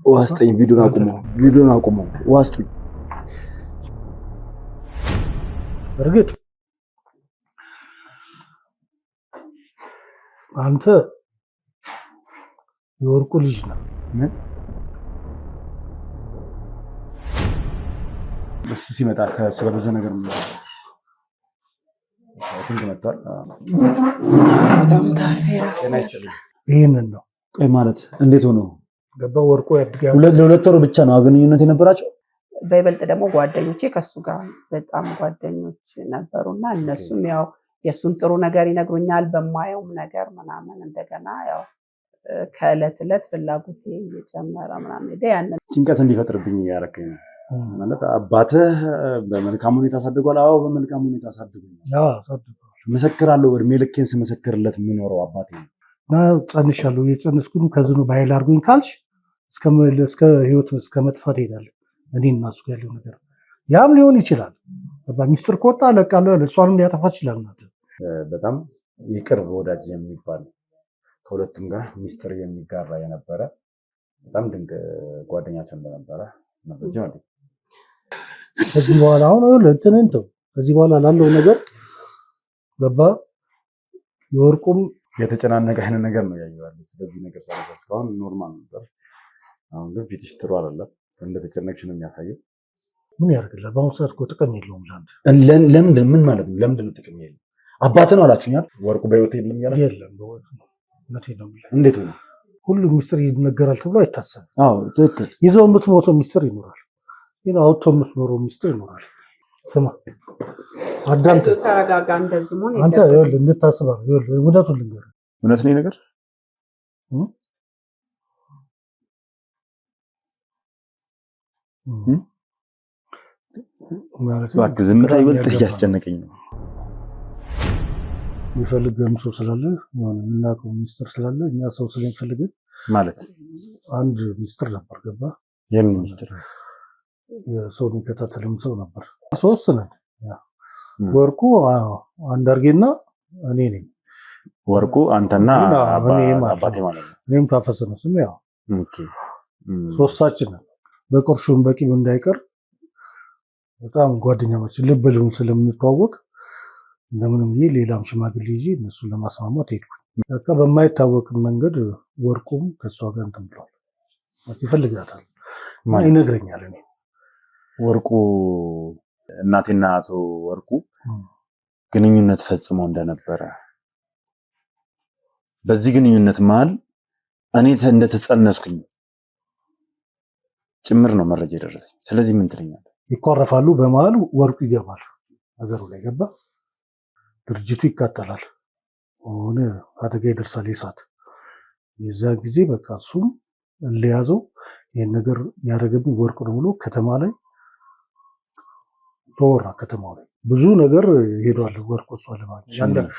ዋስጠኝ ቪዲዮን አቁሙ ዋስጡኝ እርግጥ አንተ የወርቁ ልጅ ነው እሱ ሲመጣ ከእሱ ጋር ብዙ ነገር መጥቷል። በጣም ታፌራስ ይሄንን ነው ቆይ ማለት እንዴት ሆኖ ገባ ወርቁ ያድጋል። ለሁለት ወር ብቻ ነው ግንኙነት የነበራቸው። በይበልጥ ደግሞ ጓደኞቼ ከሱ ጋር በጣም ጓደኞች ነበሩና እነሱም ያው የሱን ጥሩ ነገር ይነግሩኛል በማየውም ነገር ምናምን እንደገና ያው ከእለት እለት ፍላጎቴ እየጨመረ ምናምን ያንን ጭንቀት እንዲፈጥርብኝ ያረከኝ ማለት አባትህ በመልካም ሁኔታ አሳድጓል። አዎ በመልካም ሁኔታ አሳድጓል። አሳድጓል። መሰክራለሁ እድሜ ልኬን ስመሰክርለት የሚኖረው አባቴ ነው። ጸንሻለሁ የጸነስኩኝ ከዝኑ ባይል አድርጎኝ ካልሽ እስከ ህይወት እስከ መጥፋት ሄዳለሁ። እኔ እና እሱ ያለው ነገር ያም ሊሆን ይችላል። በሚስጥር ከወጣ ለቃለሁ እሷንም ሊያጠፋ ይችላል። በጣም የቅርብ ወዳጅ የሚባል ከሁለቱም ጋር ሚስጥር የሚጋራ የነበረ በጣም ድንቅ ጓደኛችን እንደነበረ መረጃ አለ። ከዚህ በኋላ አሁን እንትንን ተው ከዚህ በኋላ ላለው ነገር ገባ የወርቁም የተጨናነቀ አይነት ነገር ነው ያየዋል። ስለዚህ ነገር እስካሁን ኖርማል ነበር። አሁን ግን ፊትሽ ጥሩ አይደለም። እንደተጨነቅሽ ነው የሚያሳየው። ምን ያደርግልህ? በአሁኑ ሰዓት እኮ ጥቅም የለውም ላንተ። ለምንድን ምን ማለት ነው? ለምንድን ነው ጥቅም የለውም? አባትህ ነው አላችሁኛል። ወርቁ በህይወት የለም ያለ የለም። በወርቁ ነው። እንዴት ነው? ሁሉ ሚስጥር ይነገራል ተብሎ አይታሰብም። አዎ ትክክል። ይዘው የምትሞተው ሚስጥር ይኖራል። ይሄን አውጥቶ የምትኖረው ሚስጥር ይኖራል። ስማ አዳምጥ፣ ተረጋጋ። እንደዚህ ምን አንተ ይኸውልህ እንድታስበው ይኸውልህ እውነቱን ልንገርህ። እውነት ነው ነገር ማለት ዝምታ ይበልጥ እያስጨነቀኝ ነው። የሚፈልግ ሰው ስላለ የሆነ የምናውቀው ሚስጥር ስላለ እኛ ሰው ስለሚፈልግ ማለት አንድ ሚስጥር ነበር። ገባ? የምን ሚስጥር? የሰው የሚከታተልም ሰው ነበር። ሶስት ነን። ወርቁ አንዳርጌና እኔ ነኝ። ወርቁ አንተና አባቴ ማለት ነው። እኔም ታፈሰ ነው ስም ያው ሶስታችን ነን። በቁርሹም በቂም እንዳይቀር በጣም ጓደኛሞች ልብ ልሁን ስለምንተዋወቅ እንደምንም ይሄ ሌላም ሽማግሌ ይዤ እነሱን ለማስማማት ሄድኩ። በቃ በማይታወቅ መንገድ ወርቁም ከሷ ጋር እንትን ብሏል። ይፈልጋታል ይነግረኛል። እኔ ወርቁ እናቴና አቶ ወርቁ ግንኙነት ፈጽመው እንደነበረ በዚህ ግንኙነት መሃል እኔ እንደተጸነስኩኝ ጭምር ነው መረጃ የደረሰኝ። ስለዚህ ምን ትለኛለህ? ይቆረፋሉ። በመሃል ወርቁ ይገባል ነገሩ ላይ ገባ። ድርጅቱ ይቃጠላል። ሆነ አደጋ ይደርሳል። የሳት የዛን ጊዜ በቃ እሱም ሊያዘው ይሄን ነገር ያደረገብኝ ወርቁ ነው ብሎ ከተማ ላይ ተወራ። ከተማው ላይ ብዙ ነገር ሄዷል። ወርቁ እሷ ለማግኘት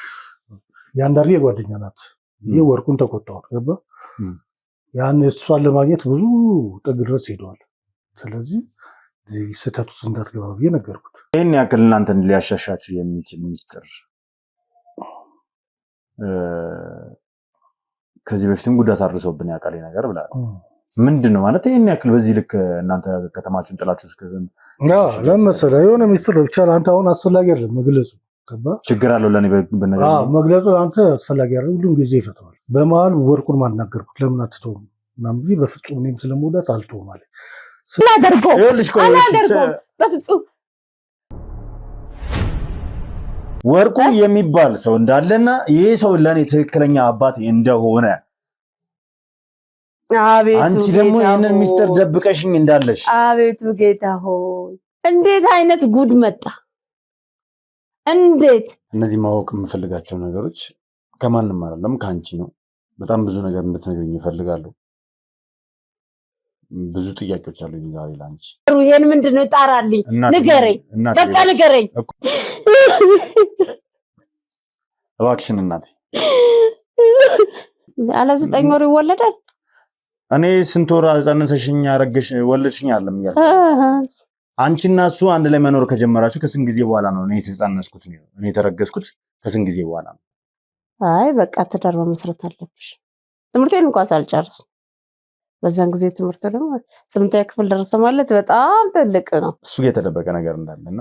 ያንዳርጌ ጓደኛ ናት። ይሄ ወርቁን ተቆጣው ገባ። ያን እሷን ለማግኘት ብዙ ጥግ ድረስ ሄዷል። ስለዚህ ስህተት ውስጥ እንዳትገባ ብዬ ነገርኩት። ይህን ያክል እናንተን ሊያሻሻችሁ የሚችል ሚስጥር ከዚህ በፊትም ጉዳት አድርሶብን ያውቃል ነገር ብላ ምንድን ነው ማለት ይህን ያክል በዚህ ልክ እናንተ ከተማችሁን ጥላችሁ እስከዝም ለመሰለህ የሆነ ሚስጥር ብቻ ለአንተ አሁን አስፈላጊ አይደለም መግለጹ። ችግር አለው ለእኔ በነገር መግለጹ ለአንተ አስፈላጊ አይደለም። ሁሉም ጊዜ ይፈተዋል። በመሀል ወርቁን ማናገርኩት ለምን አትተውም ምናምን ብዬ በፍጹም እኔም ስለምወዳት አልተውም አለ። በፍጹም ወርቁ የሚባል ሰው እንዳለና ይሄ ሰው ለኔ ትክክለኛ አባት እንደሆነ አንቺ ደግሞ ይሄንን ሚስጥር ደብቀሽኝ እንዳለሽ አቤቱ ጌታ ሆይ እንዴት አይነት ጉድ መጣ! እንዴት እነዚህ ማወቅ የምፈልጋቸው ነገሮች ከማንም አይደለም ከአንቺ ነው። በጣም ብዙ ነገር እንድትነግሪኝ እፈልጋለሁ። ብዙ ጥያቄዎች አሉኝ ዛሬ ላንቺ። ይሄን ምንድነው? ጣራልኝ፣ ንገረኝ፣ በቃ ንገረኝ እባክሽን እናቴ። አለ 9 ወር ይወለዳል። እኔ ስንት ወር አጸነሰሽኝ አረገሽ ወለድሽኝ አይደለም ያልኩት። አንቺና እሱ አንድ ላይ መኖር ከጀመራችሁ ከስንት ጊዜ በኋላ ነው እኔ የተጸነስኩት ነው እኔ የተረገዝኩት ከስንት ጊዜ በኋላ ነው? አይ በቃ ትዳር መመስረት አለብሽ። ትምህርቴን እንኳን ሳልጨርስ በዛን ጊዜ ትምህርት ደግሞ 8ኛ ክፍል ደረሰ ማለት በጣም ትልቅ ነው። እሱ የተደበቀ ነገር እንዳለና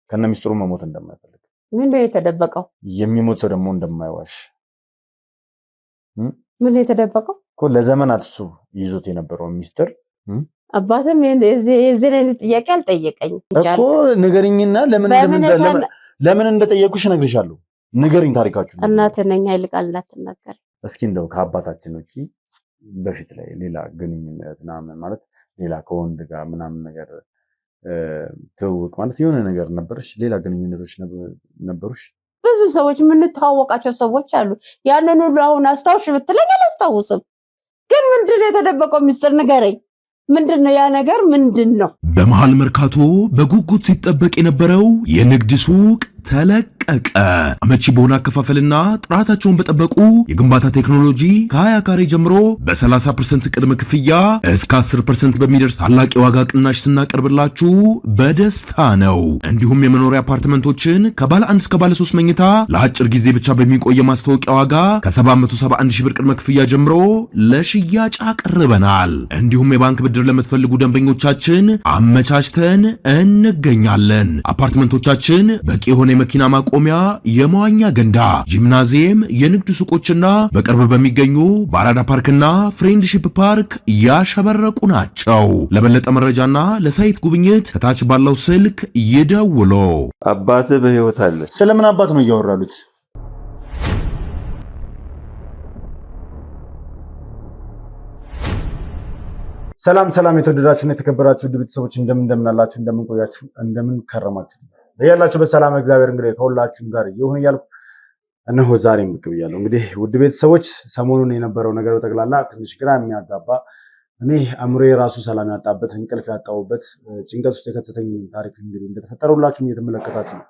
ከነ ሚስጥሩ መሞት እንደማይፈልግ ምንድነው የተደበቀው? የሚሞት ሰው ደግሞ እንደማይዋሽ ምን የተደበቀው እኮ ለዘመናት እሱ ይዞት የነበረው ሚስጥር አባትም የዚህ አይነት ጥያቄ አልጠየቀኝም እኮ ንገሪኝና ለምን እንደጠየቁሽ እነግርሻለሁ። ንገሪኝ ታሪካችሁ። እናትህ ነኝ ኃይልቃል እንዳትናገር። እስኪ እንደው ከአባታችን ውጪ በፊት ላይ ሌላ ግንኙነት ምናምን ማለት ሌላ ከወንድ ጋር ምናምን ነገር ትውውቅ ማለት የሆነ ነገር ነበርሽ? ሌላ ግንኙነቶች ነበሩሽ? ብዙ ሰዎች የምንተዋወቃቸው ሰዎች አሉ። ያንን ሁሉ አሁን አስታውሽ ብትለኝ አላስታውስም። ግን ምንድነው የተደበቀው ሚስጥር ንገረኝ። ምንድነው ያ ነገር ምንድነው? በመሃል መርካቶ በጉጉት ሲጠበቅ የነበረው የንግድ ሱቅ ተለቀቀ። አመቺ በሆነ አከፋፈልና ጥራታቸውን በጠበቁ የግንባታ ቴክኖሎጂ ከ20 ካሬ ጀምሮ በ30% ቅድመ ክፍያ እስከ 10% በሚደርስ ታላቅ የዋጋ ቅናሽ ስናቀርብላችሁ በደስታ ነው። እንዲሁም የመኖሪያ አፓርትመንቶችን ከባለ 1 እስከ ባለ 3 መኝታ ለአጭር ጊዜ ብቻ በሚቆየ ማስታወቂያ ዋጋ ከ771 ሺህ ብር ቅድመ ክፍያ ጀምሮ ለሽያጭ አቅርበናል። እንዲሁም የባንክ ብድር ለምትፈልጉ ደንበኞቻችን አመቻችተን እንገኛለን። አፓርትመንቶቻችን በቂ የሆነ የመኪና ማቆሚያ፣ የመዋኛ ገንዳ፣ ጂምናዚየም፣ የንግድ ሱቆችና በቅርብ በሚገኙ በአራዳ ፓርክና ፍሬንድሺፕ ፓርክ ያሸበረቁ ናቸው። ለበለጠ መረጃና ለሳይት ጉብኝት ከታች ባለው ስልክ ይደውሉ። አባትህ በህይወት አለ። ስለምን አባት ነው እያወራሉት? ሰላም የተወደዳችሁና የተከበራችሁ ውድ ቤተሰቦች እንደምን አላችሁ? እንደምን ቆያችሁ? እንደምን ከረማችሁ? ያላችሁ በሰላም እግዚአብሔር እንግዲህ ከሁላችሁም ጋር ይሁን እያልኩ እነሆ ዛሬም ብቅ ብያለሁ። እንግዲህ ውድ ቤተሰቦች ሰሞኑን የነበረው ነገር በጠቅላላ ትንሽ ግራ የሚያጋባ እኔ አእምሮዬ ራሱ ሰላም ያጣበት እንቅልፍ ያጣሁበት ጭንቀት ውስጥ የከተተኝ ታሪክ እንግዲህ እንደተፈጠረ ሁላችሁም እየተመለከታችሁ ነው።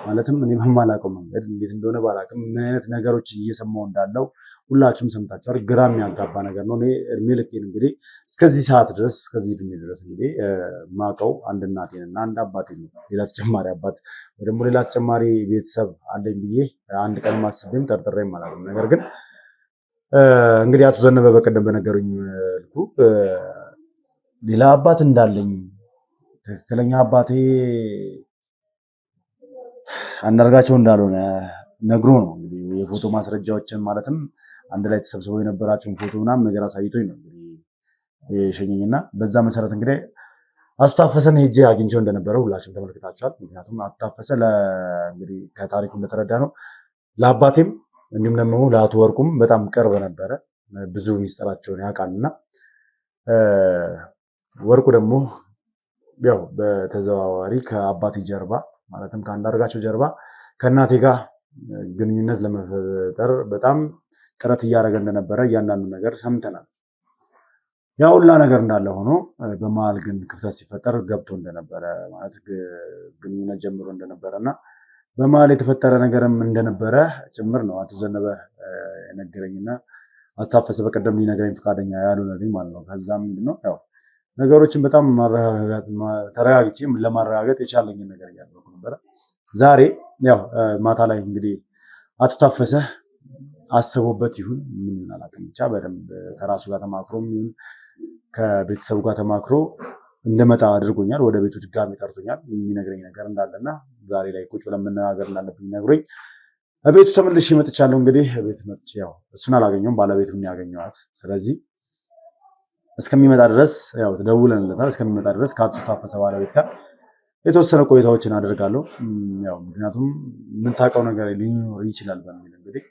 ማለትም እኔ በማላውቀው መንገድ እንዴት እንደሆነ ባላውቅም ምን አይነት ነገሮች እየሰማሁ እንዳለው ሁላችሁም ሰምታችኋል። ግራ የሚያጋባ ነገር ነው። እኔ እድሜ ልኬን እንግዲህ እስከዚህ ሰዓት ድረስ እስከዚህ እድሜ ድረስ እንግዲህ ማውቀው አንድ እናቴንና አንድ አባቴን ነው። ሌላ ተጨማሪ አባት ወይ ደግሞ ሌላ ተጨማሪ ቤተሰብ አለኝ ብዬ አንድ ቀን ማስቤም ጠርጥሬም አላውቅም። ነገር ግን እንግዲህ አቶ ዘነበ በቀደም በነገሩኝ መልኩ ሌላ አባት እንዳለኝ ትክክለኛ አባቴ አንዳርጋቸው እንዳልሆነ ነግሮ ነው እንግዲህ የፎቶ ማስረጃዎችን ማለትም አንድ ላይ ተሰብስበው የነበራቸውን ፎቶ ምናምን ነገር አሳይቶኝ ነው እንግዲህ የሸኘኝና በዛ መሰረት እንግዲህ አቶ ታፈሰን ሄጄ አግኝቼው እንደነበረ ሁላችሁም ተመልክታችኋል። ምክንያቱም አቶ ታፈሰ እንግዲህ ከታሪኩ እንደተረዳ ነው ለአባቴም እንዲሁም ደግሞ ለአቶ ወርቁም በጣም ቅርብ ነበረ። ብዙ ሚስጥራቸውን ያውቃልና ወርቁ ደግሞ ያው በተዘዋዋሪ ከአባቴ ጀርባ ማለትም ከአንዳርጋቸው ጀርባ ከእናቴ ጋር ግንኙነት ለመፍጠር በጣም ጥረት እያደረገ እንደነበረ እያንዳንዱ ነገር ሰምተናል። ያ ሁላ ነገር እንዳለ ሆኖ በመሀል ግን ክፍተት ሲፈጠር ገብቶ እንደነበረ ማለት ግንኙነት ጀምሮ እንደነበረና በመሀል የተፈጠረ ነገርም እንደነበረ ጭምር ነው አቶ ዘነበ የነገረኝና አቶ ታፈሰ በቀደም ሊነገረኝ ፈቃደኛ ያልሆነልኝ ማለት ነው። ከዛም ምንድነው ያው ነገሮችን በጣም ተረጋግቼ ለማረጋገጥ የቻለኝን ነገር እያደረኩ ነበረ። ዛሬ ያው ማታ ላይ እንግዲህ አቶ ታፈሰ አስቦበት ይሁን ምን አላውቅም፣ ብቻ በደንብ ከራሱ ጋር ተማክሮም ይሁን ከቤተሰቡ ጋር ተማክሮ እንደመጣ አድርጎኛል። ወደ ቤቱ ድጋሚ ጠርቶኛል። የሚነግረኝ ነገር እንዳለና ዛሬ ላይ ቁጭ ብለን መነጋገር እንዳለብኝ ነግሮኝ ቤቱ ተመልሼ መጥቻለሁ። እንግዲህ ቤት መጥቼ ያው እሱን አላገኘውም፣ ባለቤቱን ያገኘዋት። ስለዚህ እስከሚመጣ ድረስ ያው ደውለንለታል። እስከሚመጣ ድረስ ከአቶ ታፈሰ ባለቤት ጋር የተወሰነ ቆይታዎችን አደርጋለሁ። ያው ምክንያቱም የምታውቀው ነገር ሊኖር ይችላል በሚል እንግዲህ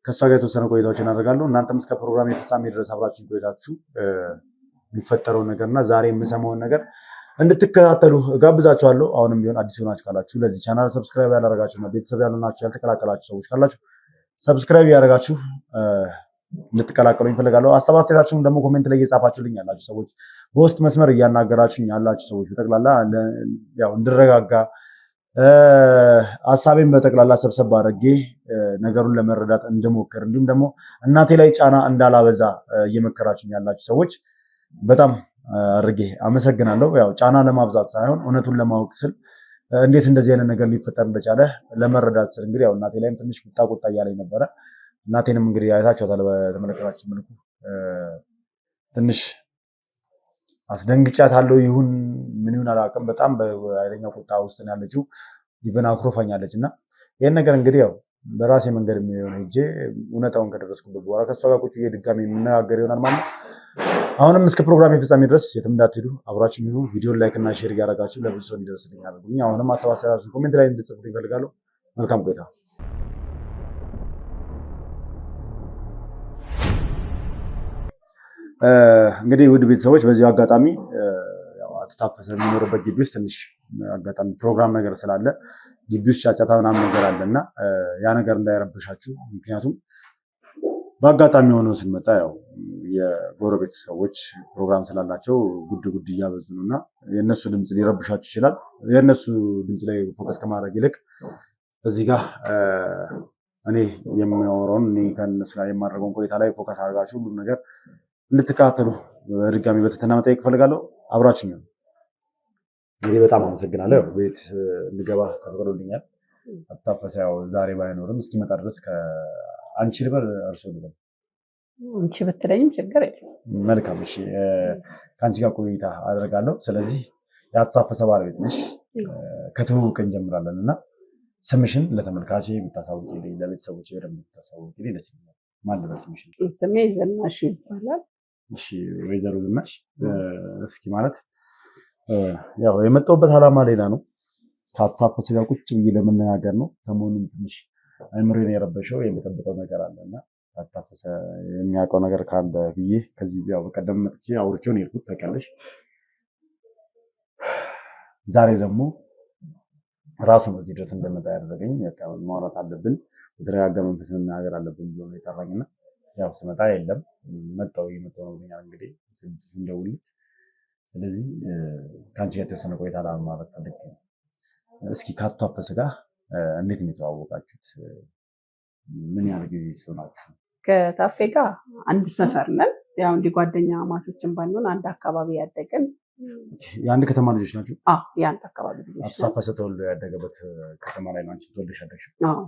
ከእሷ ጋር የተወሰነ ቆይታዎችን አደርጋለሁ። እናንተም እስከ ፕሮግራም የፍጻሜ ድረስ አብራችሁን ቆይታችሁ የሚፈጠረውን ነገርና ዛሬ የምሰማውን ነገር እንድትከታተሉ ጋብዛችኋለሁ። አሁንም ቢሆን አዲስ ሆናችሁ ካላችሁ ለዚህ ቻናል ሰብስክራይብ ያላደረጋችሁና ቤተሰብ ያልሆናችሁ ያልተቀላቀላችሁ ሰዎች ካላችሁ ሰብስክራይብ ያደረጋችሁ እንድትቀላቀሉ ይፈልጋለሁ። ሀሳብ አስተያየታችሁን ደግሞ ኮሜንት ላይ እየጻፋችሁልኝ ያላችሁ ሰዎች፣ በውስጥ መስመር እያናገራችሁኝ ያላችሁ ሰዎች በጠቅላላ ያው እንድረጋጋ ሀሳቤን በጠቅላላ ሰብሰብ አድርጌ ነገሩን ለመረዳት እንድሞክር እንዲሁም ደግሞ እናቴ ላይ ጫና እንዳላበዛ እየመከራችሁኝ ያላችሁ ሰዎች በጣም አድርጌ አመሰግናለሁ። ያው ጫና ለማብዛት ሳይሆን እውነቱን ለማወቅ ስል እንዴት እንደዚህ አይነት ነገር ሊፈጠር እንደቻለ ለመረዳት ስል እንግዲህ ያው እናቴ ላይም ትንሽ ቁጣ እያለኝ ነበረ። እናቴንም እንግዲህ አይታችኋታል በተመለከታችሁ መልኩ ትንሽ አስደንግጫታለሁ ይሁን ምን ይሁን አላውቅም። በጣም በኃይለኛ ቁጣ ውስጥ ነው ያለችው። ኢቨን አኩርፋኛለች እና ይህን ነገር እንግዲህ ያው በራሴ መንገድ የሚሆን ሄጄ እውነታውን ከደረስኩበት በኋላ ከእሷ ጋር ቁጭ ብዬ ድጋሚ የምነጋገር ይሆናል ማለት ነው። አሁንም እስከ ፕሮግራም የፍጻሜ ድረስ የትም እንዳትሄዱ አብራችሁ የሚሆኑ ቪዲዮን ላይክ እና ሼር እያደረጋችሁ ለብዙ ሰው እንዲደርስልኝ አድርጉልኝ። አሁንም ሀሳብ አስተያየታችሁን ኮሜንት ላይ እንድትጽፉልኝ እፈልጋለሁ። መልካም ቆይታ። እንግዲህ ውድ ቤተሰቦች በዚሁ አጋጣሚ አቶ ታፈሰ የሚኖርበት ግቢ ውስጥ ትንሽ አጋጣሚ ፕሮግራም ነገር ስላለ ግቢ ውስጥ ጫጫታ ምናምን ነገር አለ እና ያ ነገር እንዳይረብሻችሁ። ምክንያቱም በአጋጣሚ ሆኖ ስንመጣ ያው የጎረቤት ሰዎች ፕሮግራም ስላላቸው ጉድ እያበዙ ነው እና የእነሱ ድምፅ ሊረብሻችሁ ይችላል። የእነሱ ድምፅ ላይ ፎከስ ከማድረግ ይልቅ እዚህ ጋር እኔ የሚያወራውን እኔ ከእነሱ ጋር የማደርገውን ቆይታ ላይ ፎከስ አድርጋችሁ ሁሉም ነገር እንድትከታተሉ በድጋሚ በትህትና መጠየቅ እፈልጋለሁ። አብራችሁ ነው እንግዲህ በጣም አመሰግናለሁ። ቤት እንድገባ ተፈቅዶልኛል። አቶ ታፈሰ ያው ዛሬ ባይኖርም እስኪመጣ ድረስ አንቺ ልበል እርሶ ልበል? አንቺ ብትለኝም ችግር የለም። መልካም እሺ፣ ከአንቺ ጋር ቆይታ አደርጋለሁ። ስለዚህ የአቶ ታፈሰ ባለቤት ነሽ። ከትውውቅ እንጀምራለን እና ስምሽን ለተመልካቼ ብታሳውቂልኝ፣ ለቤተሰቦቼ በደንብ ብታሳውቂልኝ ደስ ይለኛል። ማን ልበል ስምሽን? ስሜ ዝናሽ ይባላል። እሺ ወይዘሮ ዝናሽ፣ እስኪ ማለት ያው የመጣሁበት ዓላማ ሌላ ነው። ከአቶ ታፈሰ ጋር ቁጭ ብዬ ለመነጋገር ነው። ሰሞኑን ትንሽ አይምሮዬን የረበሸው የምጠብቀው ነገር አለና አቶ ታፈሰ የሚያውቀው ነገር ካለ ብዬ ከዚህ ያው በቀደም መጥቼ አውርቼው ነው የሄድኩት ታውቂያለሽ። ዛሬ ደግሞ ራሱ ነው እዚህ ድረስ እንደመጣ ያደረገኝ። በቃ ማውራት አለብን፣ በተረጋጋ መንፈስ መናገር አለብን ብሎ ነው የጠራኝና ያው ስመጣ የለም መጣው ነው ብኛል። እንግዲህ እንደውልት ስለዚህ ከአንቺ ጋር የተወሰነ ቆይታ ለማድረግ ፈልጌ ነው። እስኪ ከአቶ ታፈሰ ጋር እንዴት ነው የተዋወቃችሁት? ምን ያህል ጊዜ ሲሆናችሁ? ከታፌ ጋር አንድ ሰፈር ነን። ያው እንዲህ ጓደኛ ማቾችን ባንሆን አንድ አካባቢ ያደግን። የአንድ ከተማ ልጆች ናቸው? አዎ የአንድ አካባቢ ልጆች። አቶ ታፈሰ ተወልዶ ያደገበት ከተማ ላይ ነው አንቺ ተወልደሽ ያደግሽው? አዎ።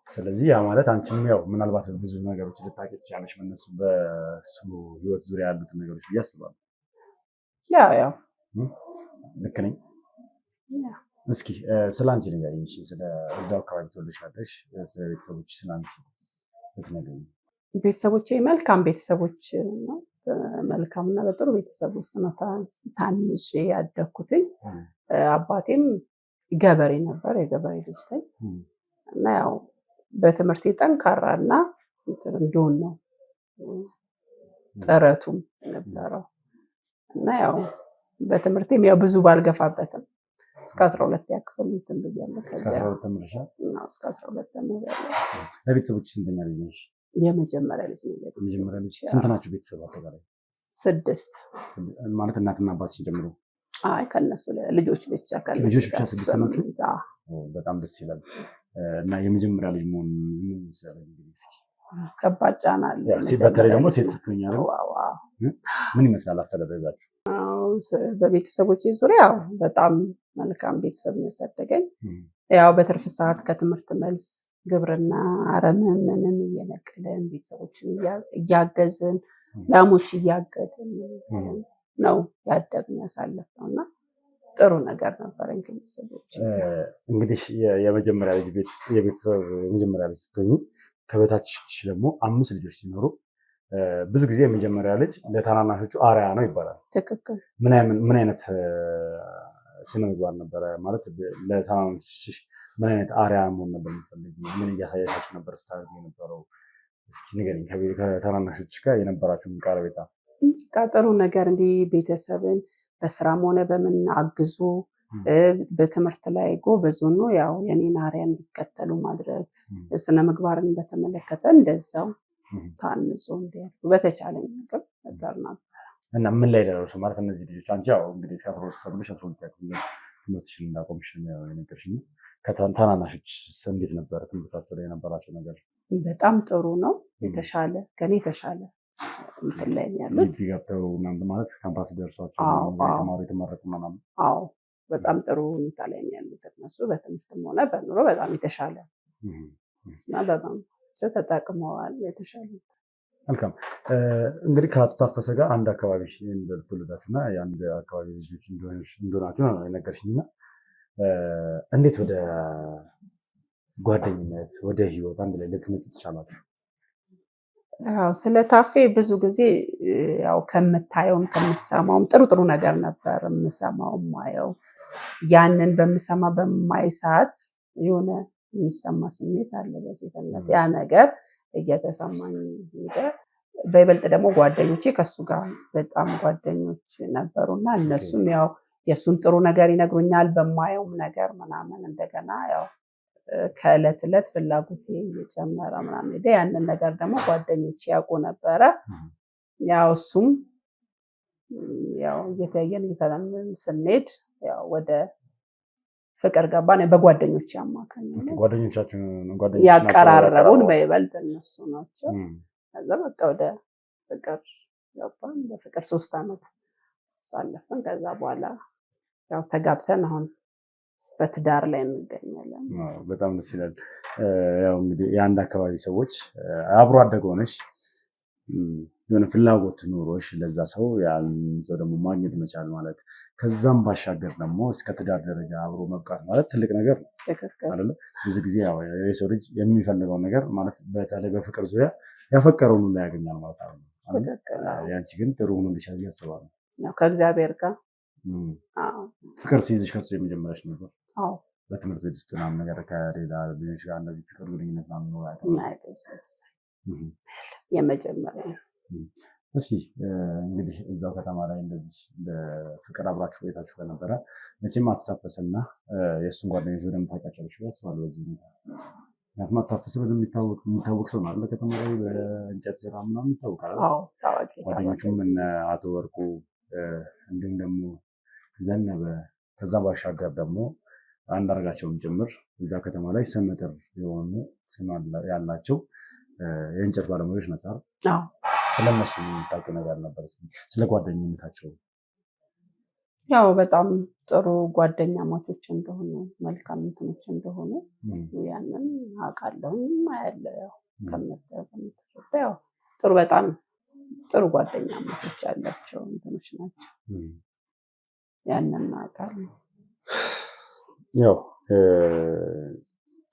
ስለዚህ ያ ማለት አንቺም ያው ምናልባት ብዙ ነገሮች ልታውቂ ትችያለሽ በእነሱ በሱ ህይወት ዙሪያ ያሉትን ነገሮች ብዬ አስባለሁ። ያው ልክ ነኝ? እስኪ ስለ አንቺ ንገሪኝ። እሺ ስለ እዛው አካባቢ ተወልደሽ ያደግሽ ስለ ቤተሰቦች ስለ አንቺ ብትነግሪኝ። ቤተሰቦቼ መልካም ቤተሰቦች ነው። መልካምና በጥሩ ቤተሰብ ውስጥ ነው ታንጬ ያደግኩትኝ። አባቴም ገበሬ ነበር፣ የገበሬ ልጅ ነኝ እና ያው በትምህርቴ ጠንካራና እንደሆን ነው ጥረቱም ነበረው እና ያው በትምህርቴም ያው ብዙ ባልገፋበትም እስከ 12 ያክፍል እንትን ብያለሁ። እስከ 12 ተምረሻል? እስከ 12 ተምሬያለሁ። ለቤተሰቦች ስንተኛ ልጅ ነሽ? የመጀመሪያ ልጅ ነኝ። የመጀመሪያ ልጅ። ስንት ናችሁ ቤተሰብ አጠቃላይ? 6 ማለት እናትና አባትሽን ጨምሮ? አይ ከነሱ ልጆች ብቻ ልጆች ብቻ 6 ናችሁ? በጣም ደስ ይላል። እና የመጀመሪያ ልጅ መሆን ምን ይመስላል? እንግዲህ ከባድ ጫና አለ። በተለይ ደግሞ ሴት ስትሆኝ አይደል? ምን ይመስላል አስተዳደጋችሁ? በቤተሰቦቼ ዙሪያ በጣም መልካም ቤተሰብ ነው ያሳደገኝ። ያው በትርፍ ሰዓት ከትምህርት መልስ ግብርና አረምን ምንም እየነቀልን ቤተሰቦችን እያገዝን ላሞች እያገድን ነው ያደግን ያሳለፍነው እና ጥሩ ነገር ነበረኝ ከቤተሰቦች። እንግዲህ የመጀመሪያ ልጅ ቤት ውስጥ የቤተሰብ የመጀመሪያ ልጅ ስትሆኚ ከበታች ደግሞ 5 ልጆች ሲኖሩ ብዙ ጊዜ የመጀመሪያ ልጅ ለታናናሾቹ አርአያ ነው ይባላል። ትክክል። ምን አይነት ስነ ምግባር ነበረ? ማለት ለታናናሾችሽ ምን አይነት አርአያ መሆን ነበር የምትፈልጊው? ምን እያሳያሻቸው ነበር ስታደርጊ የነበረው? እስኪ ንገሪኝ። ከታናናሾችሽ ጋር የነበራችሁ ቀረቤታ? ጥሩ ነገር እንዲህ ቤተሰብን በስራም ሆነ በምን አግዙ፣ በትምህርት ላይ ጎበዝ ሆኖ ያው የኔን አርአያ እንዲከተሉ ማድረግ፣ ስነ ምግባርን በተመለከተ እንደዛው ታንጾ እንዲያድጉ በተቻለኝ አቅም ነገር ነበር። እና ምን ላይ ደረሱ ማለት እነዚህ ልጆች? አንቺ ያው እንግዲህ እስከ 12 ተብለሽ 12 ያክል ትምህርትሽን እንዳቆምሽ ነው የነገርሽኝ። ከታናናሾች እንዴት ነበር ትምህርታቸው ላይ የነበራቸው ነገር? በጣም ጥሩ ነው። የተሻለ ከኔ የተሻለ እንትን ላይ ያሉት ገብተው ማለት ካምፓስ ደርሷቸው ተማሪ የተመረቁ ምናምን? አዎ በጣም ጥሩ ሁኔታ ላይ ያሉት እነሱ በትምህርትም ሆነ በኑሮ በጣም የተሻለ እና በጣም ተጠቅመዋል። የተሻለ መልካም እንግዲህ ከአቶ ታፈሰ ጋር አንድ አካባቢ እንደተወለዳችሁና የአንድ አካባቢ ልጆች እንደሆናችሁ ነው የነገርሽኝና እንዴት ወደ ጓደኝነት ወደ ህይወት አንድ ላይ ልትመጡ ትቻላችሁ? ያው ስለ ታፌ ብዙ ጊዜ ያው ከምታየውም ከምሰማውም ጥሩ ነገር ነበር የምሰማው ማየው። ያንን በምሰማ በማይ ሰዓት የሆነ የሚሰማ ስሜት አለ በሴትነት። ያ ነገር እየተሰማኝ ሄደ። በይበልጥ ደግሞ ጓደኞቼ ከሱ ጋር በጣም ጓደኞች ነበሩና እነሱም ያው የሱን ጥሩ ነገር ይነግሩኛል በማየውም ነገር ምናምን እንደገና ያው ከዕለት ዕለት ፍላጎቴ እየጨመረ ምናምን ሄደ። ያንን ነገር ደግሞ ጓደኞቼ ያውቁ ነበረ። ያው እሱም ያው እየተያየን እየተለመድን ስንሄድ ያው ወደ ፍቅር ገባን። በጓደኞቼ አማካኝነት ያቀራረቡን በይበልጥ እነሱ ናቸው። ከዛ በቃ ወደ ፍቅር ገባን። በፍቅር 3 ዓመት ሳለፈን ከዛ በኋላ ያው ተጋብተን አሁን በትዳር ላይ እንገኛለን። በጣም ደስ ይላል። ያው እንግዲህ የአንድ አካባቢ ሰዎች አብሮ አደግ ሆነሽ የሆነ ፍላጎት ኖሮሽ ለዛ ሰው ያን ሰው ደግሞ ማግኘት መቻል ማለት ከዛም ባሻገር ደግሞ እስከ ትዳር ደረጃ አብሮ መብቃት ማለት ትልቅ ነገር ነው አይደል? ብዙ ጊዜ ያው የሰው ልጅ የሚፈልገው ነገር ማለት በተለይ በፍቅር ዙሪያ ያፈቀረውን ሁሉ ያገኛል ማለት ነው። ያንቺ ግን ጥሩ ሆኖ ልሻል ያስባሉ። ያው ከእግዚአብሔር ጋር ፍቅር ሲይዝሽ ከሱ የመጀመሪያሽ ነበር? አዎ። በትምህርት ቤት ውስጥ ምናምን ነገር ከሌላ ልጆች ጋር እንደዚህ ፍቅር ግንኙነት ምናምን ነው የመጀመሪያ። እስኪ እንግዲህ እዛው ከተማ ላይ እንደዚህ በፍቅር አብራችሁ ቆይታችሁ ከነበረ መቼም አቶ ታፈሰና የእሱን ጓደኞች በደንብ ታውቂያቸዋለሽ ብዬ አስባለሁ። በዚህ ምክንያቱም አቶ ታፈሰ በደንብ የሚታወቅ ሰው ነው አይደል? ከተማ ላይ በእንጨት ስራ ምናምን ይታወቃል። ጓደኞቹም እነ አቶ ወርቁ እንዲሁም ደግሞ ዘነበ ከዛ ባሻገር ደግሞ አንዳርጋቸውም ጭምር እዛ ከተማ ላይ ስመጥር የሆኑ ስም ያላቸው የእንጨት ባለሙያዎች ናቸው። ስለነሱ የምታውቂው ነገር ነበር? ስለ ጓደኝነታቸው። ያው በጣም ጥሩ ጓደኛ ማቾች እንደሆኑ መልካም እንትኖች እንደሆኑ ያንን አውቃለሁ አያለሁ። ያው ከምትረዳ ያው ጥሩ በጣም ጥሩ ጓደኛ ማቾች ያላቸው እንትኖች ናቸው። ያንን አውቃለሁ። ያው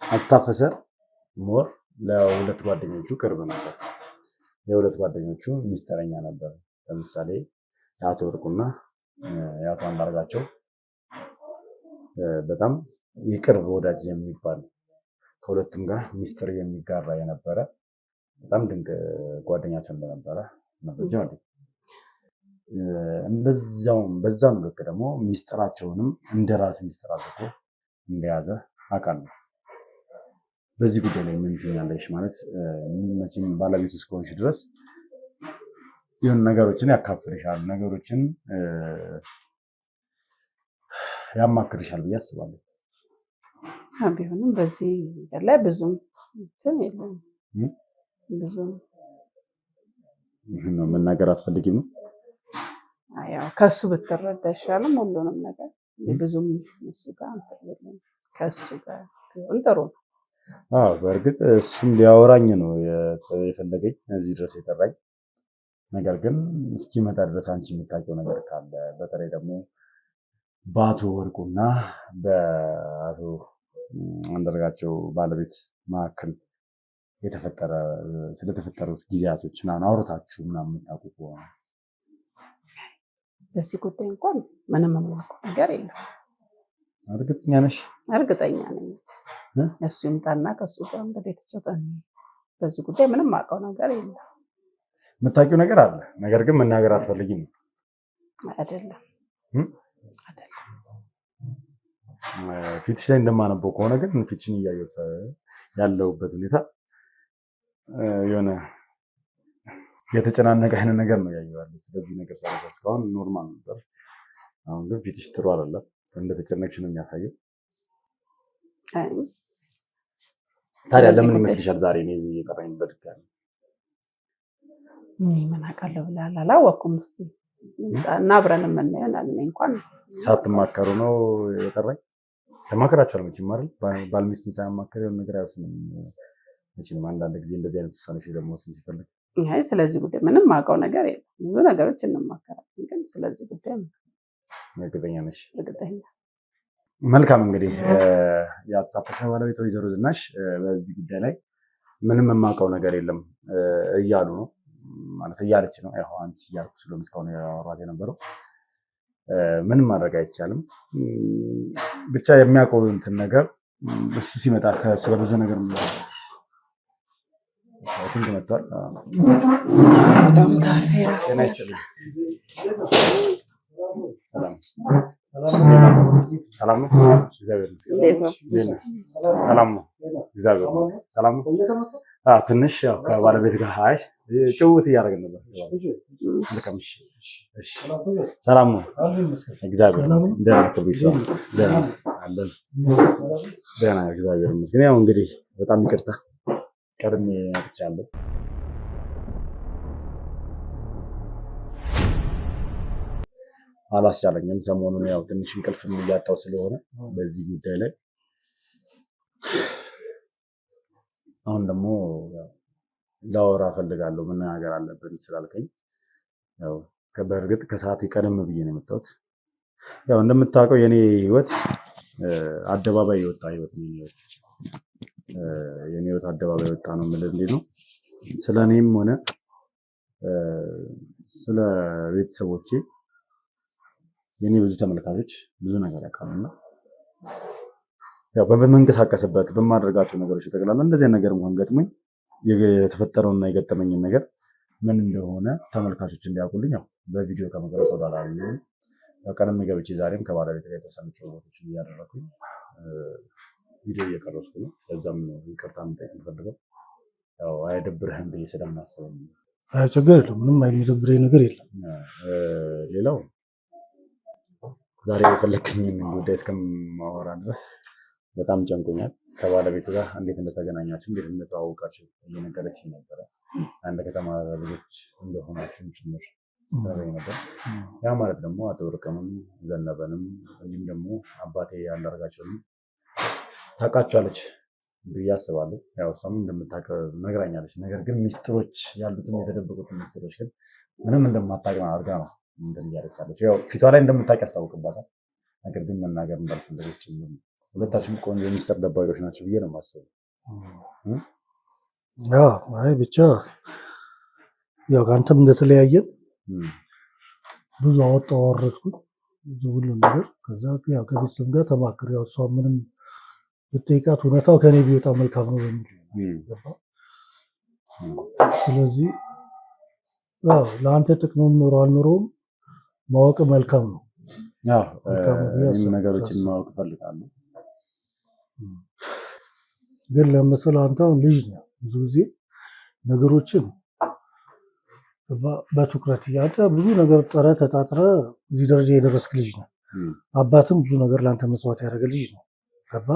አቶ ታፈሰ ሞር ለሁለት ጓደኞቹ ቅርብ ነበር። የሁለት ጓደኞቹ ሚስጥረኛ ነበር። ለምሳሌ የአቶ ወርቁና የአቶ አንዳርጋቸው በጣም የቅርብ ወዳጅ የሚባል ከሁለቱም ጋር ሚስጥር የሚጋራ የነበረ በጣም ድንቅ ጓደኛቸው እንደነበረ መረጃ አለ። እንደዛውም በዛም ልክ ደግሞ ሚስጥራቸውንም እንደራስ ሚስጥር አድርጎ እንደያዘ አውቃለሁ። በዚህ ጉዳይ ላይ ምን ትኛለሽ? ማለት መቼም ባለቤቱ እስከሆንሽ ድረስ የሆነ ነገሮችን ያካፍልሻል፣ ነገሮችን ያማክርሻል ብዬ አስባለሁ። ቢሆንም በዚህ ነገር ላይ ብዙም እንትን የለም። ብዙም ነው መናገር አትፈልጊም? ያው ከሱ ብትረዳ ይሻላል ሁሉንም ነገር። ብዙም እሱ ጋር እንትን የለም። ከሱ ጋር ቢሆን ጥሩ ነው። በእርግጥ እሱም ሊያወራኝ ነው የፈለገኝ እዚህ ድረስ የጠራኝ። ነገር ግን እስኪመጣ ድረስ አንቺ የምታውቂው ነገር ካለ በተለይ ደግሞ በአቶ ወርቁና በአቶ አንዳርጋቸው ባለቤት መካከል ስለተፈጠሩት ጊዜያቶች ምናምን አውርታችሁ ምናምን የምታውቁ ከሆነ በዚህ ጉዳይ እንኳን ምንም የማውቀው ነገር የለም። እርግጠኛ ነሽ? እርግጠኛ ነኝ። እሱ ይምጣና ከሱ ጋር እንግዲህ ትጮተን። በዚህ ጉዳይ ምንም የማውቀው ነገር የለም። የምታውቂው ነገር አለ፣ ነገር ግን መናገር አትፈልጊም? አይደለም። ፊትሽ ላይ እንደማነበው ከሆነ ግን ፊትሽን እያየሁት ያለሁበት ሁኔታ የሆነ የተጨናነቀ አይነት ነገር ነው ያየዋለሁ። ስለዚህ ነገር ሳይሆን እስካሁን ኖርማል ነበር። አሁን ግን ፊትሽ ጥሩ አይደለም፣ እንደተጨነቅሽ ነው የሚያሳየው። ታዲያ ለምን ይመስልሻል ዛሬ እኔ እዚህ የጠራኝ በድጋሚ? ምን አውቃለሁ ብለሃል? አላወኩም። እስኪ እና አብረን የምናየው እኔ እንኳን ሳትማከሩ ነው የጠራኝ? ተማከራችኋል መቼም አይደል? ባል ሚስቱን ሳያማከር የሆነ ነገር አይወስንም መቼም። አንዳንድ ጊዜ እንደዚህ አይነት ውሳኔዎች ደግሞ ወስን ሲፈልግ አይ ስለዚህ ጉዳይ ምንም ማውቀው ነገር የለም። ብዙ ነገሮች እንማከራለን፣ ግን ስለዚህ ጉዳይ እርግጠኛ ነሽ? እርግጠኛ። መልካም እንግዲህ የታፈሰ ባለቤት ወይዘሮ ዝናሽ በዚህ ጉዳይ ላይ ምንም የማውቀው ነገር የለም እያሉ ነው ማለት እያለች ነው። ያው አንቺ እያልኩ ስለሆነ እስካሁን ያወራሁት የነበረው ምንም ማድረግ አይቻልም። ብቻ የሚያውቀው እንትን ነገር እሱ ሲመጣ ከእሱ ጋር ብዙ ነገር ትንሽ መጥቷል። በጣም ታፌ ራስ ሰላም ሰላም ነው። እግዚአብሔር ይመስገን። ሰላም ነው። እግዚአብሔር ይመስገን። ሰላም ነው። ትንሽ ያው ከባለቤት ጋር አይ ጭውውት እያደረግን ነበር። ልከም እሺ፣ ሰላም ነው። እግዚአብሔር ይመስገን። ደህና ነው። ይስዋል ደህና አለን። ደህና እግዚአብሔር ይመስገን። ያው እንግዲህ በጣም ይቅርታ ቀድሜ መጥቻለሁ። አላስቻለኝም። ሰሞኑን ያው ትንሽ እንቅልፍም እያጣው ስለሆነ በዚህ ጉዳይ ላይ አሁን ደግሞ ላወራ እፈልጋለሁ። መናገር አለብን ስላልከኝ ያው በእርግጥ ከሰዓት ቀደም ብዬ ነው የመጣሁት። ያው እንደምታውቀው የኔ ህይወት አደባባይ የወጣ ህይወት ነው። የኔ ህይወት አደባባይ የወጣ ነው የምልህ እንዴት ነው ስለኔም ሆነ ስለ ቤተሰቦቼ የኔ ብዙ ተመልካቾች ብዙ ነገር ያውቃሉና ያው በመንቀሳቀስበት በማድረጋቸው ነገሮች ተጠቅላላ እንደዚህ ነገር መሆን ገጥሞኝ የተፈጠረውና የገጠመኝን ነገር ምን እንደሆነ ተመልካቾች እንዲያውቁልኝ ያው በቪዲዮ ከመቅረጽ ወዳላ ያው ቀደም ገብቼ ዛሬም ከባለቤት ጋር የተወሰኑ ጭውውቶችን እያደረኩኝ ቪዲዮ እየቀረጽኩ ነው። ለዛም ነው ይቅርታ የምጠይቅ የምፈልገው። ያው አይደብርህም ብዬ ስለማስብ ነው። አይ ችግር የለም፣ ምንም የሚደብረኝ ነገር የለም። ሌላው ዛሬ የፈለከኝን ጉዳይ እስከማወራ ድረስ በጣም ጨንቆኛል። ከባለቤቱ ጋር እንዴት እንደተገናኛችሁ እንዴት እንደተዋወቃችሁ እየነገረችኝ ነበረ። አንድ ከተማ ልጆች እንደሆናችሁም ጭምር ስትነግረኝ ነበር። ያ ማለት ደግሞ አቶ ወርቅንም ዘነበንም እንዲሁም ደግሞ አባቴ አንዳርጋቸውንም ታውቃቸዋለች ብዬ አስባለሁ። ያው እሷም እንደምታውቅ ነግራኛለች። ነገር ግን ሚስጥሮች ያሉትን የተደበቁትን ሚስጥሮች ግን ምንም እንደማታውቅ አድርጋ ነው እንትን እያለች ያው ፊቷ ላይ እንደምታውቅ ያስታውቅባታል። ነገር ግን መናገር እንዳልፈለገች ጭምር ነው። ሁለታችሁም ቆንጆ የሚስጥር ደባቂዎች ናቸው ብዬ ነው የማስበው። አይ ብቻ ያው ከአንተም እንደተለያየን ብዙ አወጣሁ አወረድኩ ብዙ ሁሉ ነገር። ከዛ ያው ከቤተሰብ ጋር ተማክር ያው እሷ ምንም ብትጠይቃት እውነታው ከኔ ቢወጣ መልካም ነው በሚል ገባ። ስለዚህ ያው ለአንተ ጥቅሙ ኖሮ አልኖረውም ማወቅ መልካም ነው። ያው ነገሮችን ማወቅ እፈልጋለሁ። ግን ለምሳሌ አንተ አሁን ልጅ ነህ፣ ብዙ ጊዜ ነገሮችን በትኩረት አንተ ብዙ ነገር ጥረህ ተጣጥረህ እዚህ ደረጃ የደረስክ ልጅ ነህ። አባትም ብዙ ነገር ለአንተ መስዋዕት ያደረገ ልጅ ነው። ገባ።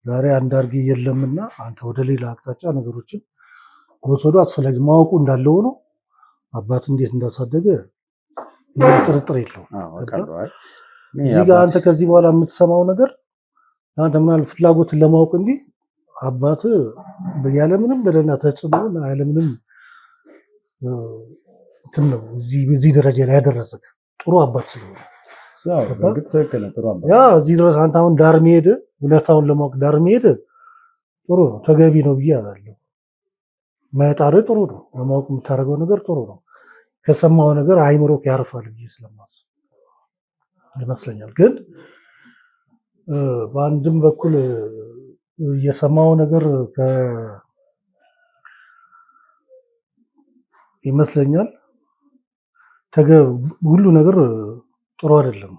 ዛሬ አንዳርጌ የለምና አንተ ወደ ሌላ አቅጣጫ ነገሮችን ወሰዱ አስፈላጊ ማወቁ እንዳለው ነው። አባት እንዴት እንዳሳደገ ጥርጥር የለውም። እዚህ ጋር አንተ ከዚህ በኋላ የምትሰማው ነገር አንተ ምናል ፍላጎትን ለማወቅ እንጂ አባት ያለምንም በደልና ተጽዕኖ ያለምንም እንትን ነው እዚህ ደረጃ ላይ ያደረሰክ ጥሩ አባት ስለሆነ ያ እዚህ ድረስ አንተ አሁን ዳር መሄድ እውነታውን ለማወቅ ዳር መሄድ ጥሩ ነው፣ ተገቢ ነው ብዬ አላለሁ። መጣርህ ጥሩ ነው፣ ለማወቅ የምታደርገው ነገር ጥሩ ነው። ከሰማው ነገር አይምሮክ ያርፋል ብዬ ስለማስብ ይመስለኛል። ግን በአንድም በኩል የሰማው ነገር ይመስለኛል ሁሉ ነገር ጥሩ አይደለም።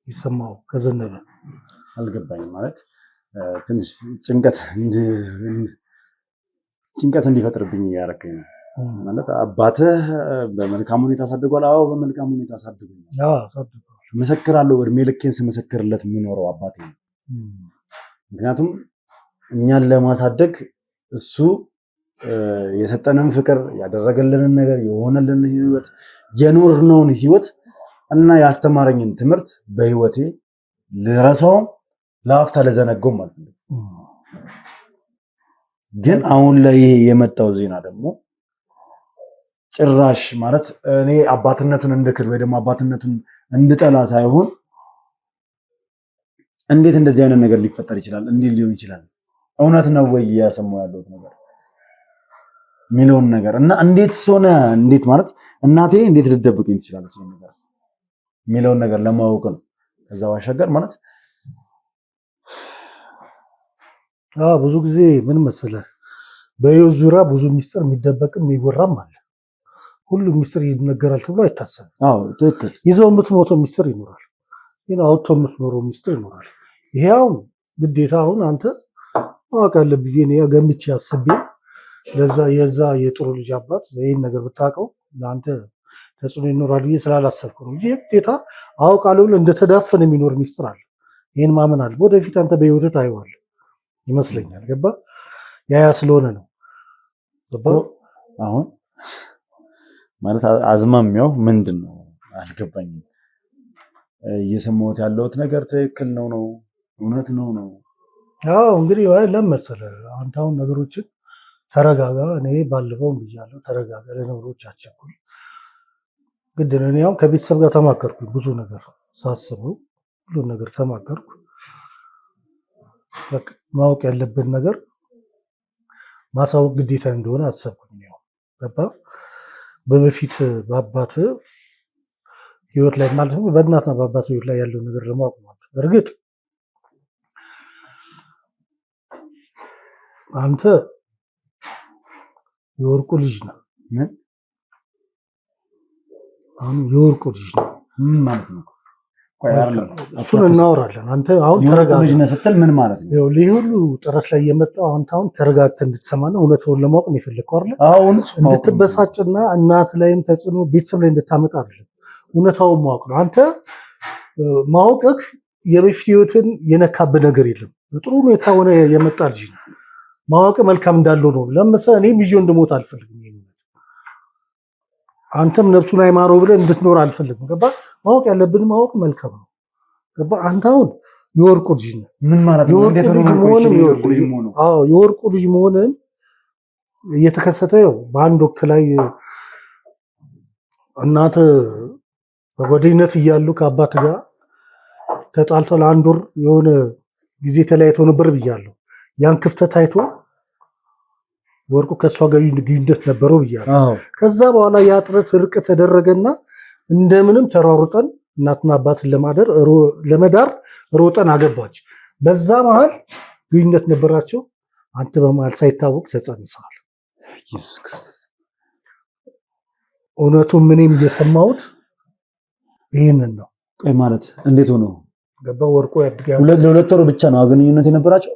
ይሰማው ከዘነበ አልገባኝም ማለት ትንሽ ጭንቀት እንዲፈጥርብኝ ያደረከኝ ነው ማለት አባትህ በመልካም ሁኔታ አሳድጓል። አዎ በመልካም ሁኔታ አሳድጓል። መሰክራለሁ። እድሜ ልኬን ስመሰክርለት የሚኖረው አባቴ ነው። ምክንያቱም እኛን ለማሳደግ እሱ የሰጠንን ፍቅር ያደረገልንን ነገር የሆነልን ህይወት የኖርነውን ህይወት እና ያስተማረኝን ትምህርት በህይወቴ ልረሳውም ለአፍታ ለዘነገውም ማለት ነው። ግን አሁን ላይ የመጣው ዜና ደግሞ ጭራሽ ማለት እኔ አባትነቱን እንድክድ ወይ ደግሞ አባትነቱን እንድጠላ ሳይሆን እንዴት እንደዚህ አይነት ነገር ሊፈጠር ይችላል? እንዴት ሊሆን ይችላል? እውነት ነው ወይ እያሰማሁ ያለሁት ነገር ሚሊዮን ነገር እና እንዴት ሆነ? እንዴት ማለት እናቴ እንዴት ልትደብቀኝ ትችላለች? ነገር ሚሊዮን ነገር ለማወቅ ነው። ከዛ ባሻገር ማለት ብዙ ጊዜ ምን መሰለህ በህይወት ዙሪያ ብዙ ሚስጥር የሚደበቅም የሚወራም አለ። ሁሉም ሚስጥር ይነገራል ተብሎ አይታሰብም። ትክክል። ይዘው የምትሞተው ሚስጥር ይኖራል። አውጥቶ የምትኖረው ሚስጥር ይኖራል። ይሄ አሁን ግዴታ አሁን አንተ ማወቅ አለብህ። እኔ ገምቼ አስቤ ለዛ የዛ የጥሩ ልጅ አባት ይህን ነገር ብታውቀው ለአንተ ተጽዕኖ ይኖራል ብዬ ስላላሰብኩ ነው እንጂ ግዴታ አውቃለሁ ብለህ እንደተዳፈነ የሚኖር ሚስጥር አለ። ይህን ማመን አለ። ወደፊት አንተ በህይወትህ ታየዋለህ ይመስለኛል። ገባ? ያ ስለሆነ ነው። ገባ? አሁን ማለት አዝማሚያው ምንድን ነው አልገባኝም። እየሰማሁት ያለሁት ነገር ትክክል ነው እውነት ነው? እንግዲህ ለምን መሰለህ አንተ አሁን ነገሮችን ተረጋጋ። እኔ ባለፈውም ብያለሁ፣ ተረጋጋ፣ ለነገሮች አትቸኩል። ግድ ነው። እኔ አሁን ከቤተሰብ ጋር ተማከርኩ፣ ብዙ ነገር ሳስበው ሁሉን ነገር ተማከርኩ። በቃ ማወቅ ያለብን ነገር ማሳወቅ ግዴታ እንደሆነ አሰብኩኝ። ያው ገባ? በበፊት በአባት ህይወት ላይ ማለት ነው በእናትና በአባት ህይወት ላይ ያለው ነገር ለማወቅ ማለት እርግጥ አንተ የወርቁ ልጅ ነው። ምን አሁን የወርቁ ልጅ ነው ማለት ነው? እሱን እናወራለን። አንተ አሁን ተረጋጋ። ልጅ ነህ ስትል ምን ማለት ነው? ይኸውልህ ይሄ ሁሉ ጥረት ላይ የመጣው አንተ አሁን ተረጋግተህ እንድትሰማና እውነቱን ለማወቅ ነው የፈለግከው አይደል? እንድትበሳጭና እናት ላይም ተጽዕኖ ቤተሰብ ላይ እንድታመጣ አይደለም። እውነታውን ማወቅ ነው። አንተ ማወቅህ የበፊት ህይወትን የነካብህ ነገር የለም። በጥሩ ሁኔታ ሆነ የመጣ ልጅ ነው። ማወቅ መልካም እንዳለው ነው። ለምሳሌ እኔም ይዤው እንድሞት አልፈልግም። አንተም ነፍሱን አይማረው ብለህ እንድትኖር አልፈልግም። ገባ? ማወቅ ያለብን ማወቅ መልካም ነው። ገባ? አንተ አሁን የወርቁ ልጅ ነው። ምን ማለት ነው? የወርቁ ልጅ መሆንን እየተከሰተ ያው በአንድ ወቅት ላይ እናት በጓደኝነት እያሉ ከአባት ጋር ተጣልተው ለአንድ ወር የሆነ ጊዜ ተለያይተው ነበር ብያለሁ። ያን ክፍተት አይቶ ወርቁ ከሷ ጋር ግንኙነት ነበረው ብያለሁ። ከዛ በኋላ ያ ጥረት እርቅ ተደረገና እንደምንም ተሯሩጠን እናትና አባትን ለመዳር ሮጠን አገባች። በዛ መሃል ግንኙነት ነበራቸው። አንተ በመሃል ሳይታወቅ ተጸንሰዋል። ኢየሱስ ክርስቶስ። እውነቱን ምንም እየሰማሁት ይህንን ነው። ቆይ ማለት እንዴት ሆኖ ገባ? ወርቁ ያድጋል። ለሁለት ወር ብቻ ነው ግንኙነት የነበራቸው?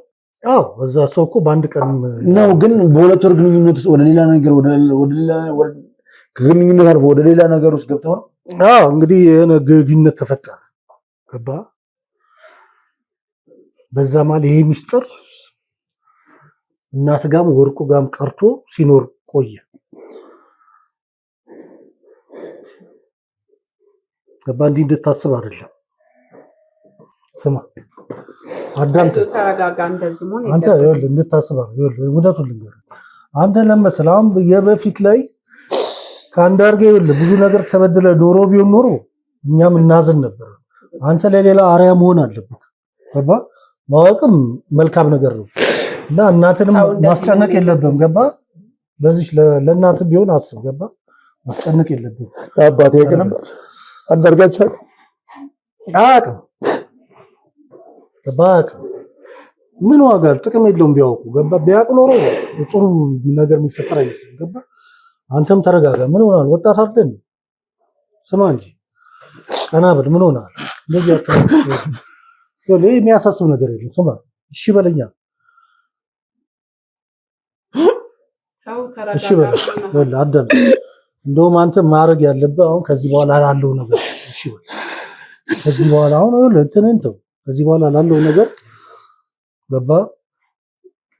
በዛ ሰው እኮ በአንድ ቀን ነው። ግን በሁለት ወር ግንኙነት ውስጥ ወደ ሌላ ነገር ከግንኙነት አልፎ ወደ ሌላ ነገር ውስጥ ገብተው ነው። እንግዲህ የሆነ ግንኙነት ተፈጠረ። ገባ? በዛ ማለት ይሄ ሚስጥር እናት ጋም ወርቁ ጋም ቀርቶ ሲኖር ቆየ። ገባ? እንዲህ እንድታስብ አይደለም። ስማ አዳምጥ። አንተ ይኸውልህ እንድታስብ አይደለም። እውነቱን ልንገርህ። አንተ ለመሰለህ አሁን የበፊት ላይ ከአንዳርጌ ይኸውልህ ብዙ ነገር ተበድለ ኖሮ ቢሆን ኖሮ እኛም እናዝን ነበር። አንተ ለሌላ አርአያ መሆን አለብህ። ገባ? ማወቅም መልካም ነገር ነው እና እናትንም ማስጨነቅ የለብህም። ገባ? በዚህ ለእናትህ ቢሆን አስብ። ገባ? ማስጨነቅ የለብህም። አባቴ ግን አንዳርጋቸው አያውቅም። ገባ? ምን ዋጋ ጥቅም የለውም ቢያውቁ። ገባ? ቢያውቅ ኖሮ ጥሩ ነገር የሚፈጠር አይመስልም። ገባ? አንተም ተረጋጋ። ምን ሆናል? ወጣት አይደል? ስማ እንጂ ቀና በል። ምን ሆናል? እንደዚህ ይሄ የሚያሳስብ ነገር የለም። ስማ እሺ በለኛ። እሺ በል አዳም። እንደውም አንተ ማድረግ ያለብህ አሁን ከዚህ በኋላ ላለው ነገር እሺ በል። ከዚህ በኋላ አሁን እንትንን ተው። ከዚህ በኋላ ላለው ነገር ገባ?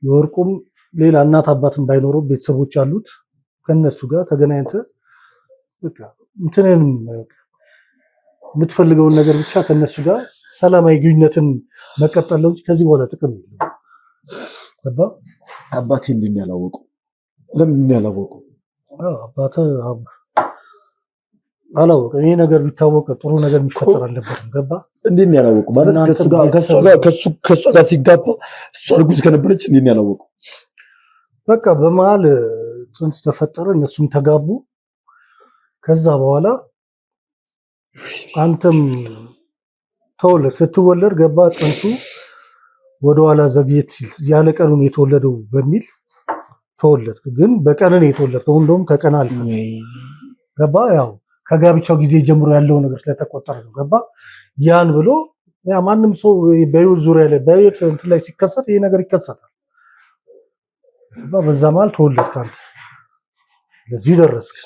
የወርቁም ሌላ እናት አባትም ባይኖሩ ቤተሰቦች አሉት። ከነሱ ጋር ተገናኝተህ በቃ እንትንን የምትፈልገውን ነገር ብቻ ከነሱ ጋር ሰላማዊ ግንኙነትን መቀጠል ነው እንጂ ከዚህ በኋላ ጥቅም የለም። ገባ? አባቴ እንዴት ያላወቁ? ለምን ያላወቁ? አባተ አላወቅም። ይሄ ነገር ቢታወቅ ጥሩ ነገር የሚፈጠር አልነበረም። ገባ እንዴት ነው ያላወቁ? ማለት ከእሷ ጋር ሲጋባ እሷ እርጉዝ ከነበረች እንዴት ነው ያላወቁ? በቃ በመሀል ጽንስ ተፈጠረ፣ እነሱም ተጋቡ። ከዛ በኋላ አንተም ተወለድ። ስትወለድ ገባ ጽንሱ ወደኋላ ዘግየት ሲል ያለ ቀኑን የተወለደው በሚል ተወለድክ። ግን በቀንን የተወለድከው እንደውም ከቀን አልፈ ገባ። ያው ከጋብቻው ጊዜ ጀምሮ ያለው ነገር ስለተቆጠረ ነው። ገባ። ያን ብሎ ያ ማንም ሰው በህይወት ዙሪያ ላይ በህይወት እንትን ላይ ሲከሰት ይሄ ነገር ይከሰታል። ገባ። በዛ መሀል ተወለድክ አንተ፣ ለዚህ ደረስክ።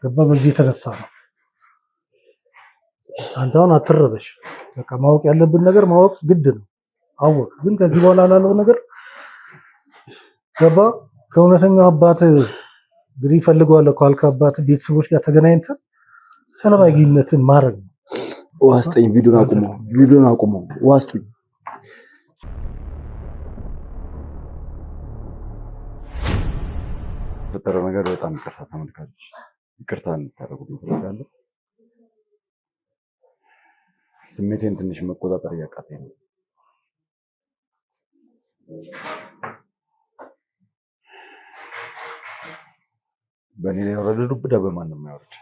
ገባ። በዚህ የተነሳ ነው አንተ አሁን አትረበሽ። በቃ ማወቅ ያለብን ነገር ማወቅ ግድ ነው። አወቅ። ግን ከዚህ በኋላ ላለው ነገር ገባ። ከእውነተኛው አባት እንግዲህ ፈልገዋለሁ ካልክ አባት ቤተሰቦች ጋር ተገናኝተህ ሰላማዊ ግንኙነትን ማድረግ ነው። ዋስጠኝ ቪዲዮን አቁመው ዋስጡኝ። የተፈጠረው ነገር በጣም ይቅርታ ተመልካቾች፣ ይቅርታ እንድታደርጉልኝ እፈልጋለሁ። ስሜቴን ትንሽ መቆጣጠር እያቃተኝ ነው። በእኔ ላይ የወረደ ዱብዳ በማንም ያወርድ፣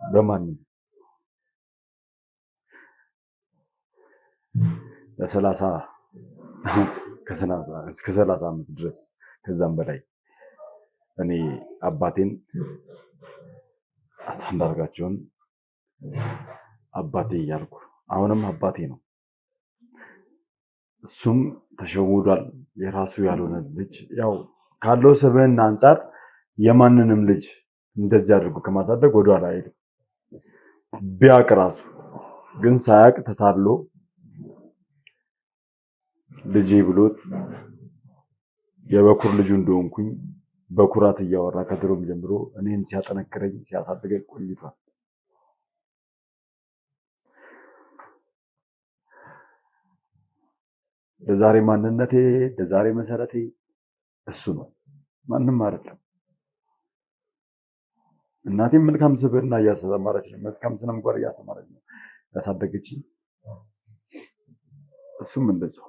በማንም ለ30 እስከ 30 ዓመት ድረስ ከዛም በላይ እኔ አባቴን አቶ አንዳርጋቸውን አባቴ እያልኩ አሁንም አባቴ ነው። እሱም ተሸውዷል። የራሱ ያልሆነ ልጅ ያው ካለው ሰበና አንፃር የማንንም ልጅ እንደዚህ አድርጎ ከማሳደግ ወደኋላ አይልም። ቢያቅ ራሱ ግን ሳያቅ ተታሎ ልጄ ብሎ የበኩር ልጁ እንደሆንኩኝ በኩራት እያወራ ከድሮም ጀምሮ እኔን ሲያጠነክረኝ ሲያሳድገኝ ቆይቷል። ለዛሬ ማንነቴ ለዛሬ መሰረቴ እሱ ነው፣ ማንም አይደለም። እናቴም መልካም ስብዕና እያስተማረች ነው፣ መልካም ስነ ምግባር እያስተማረች ነው ያሳደገችኝ። እሱም እንደዛው።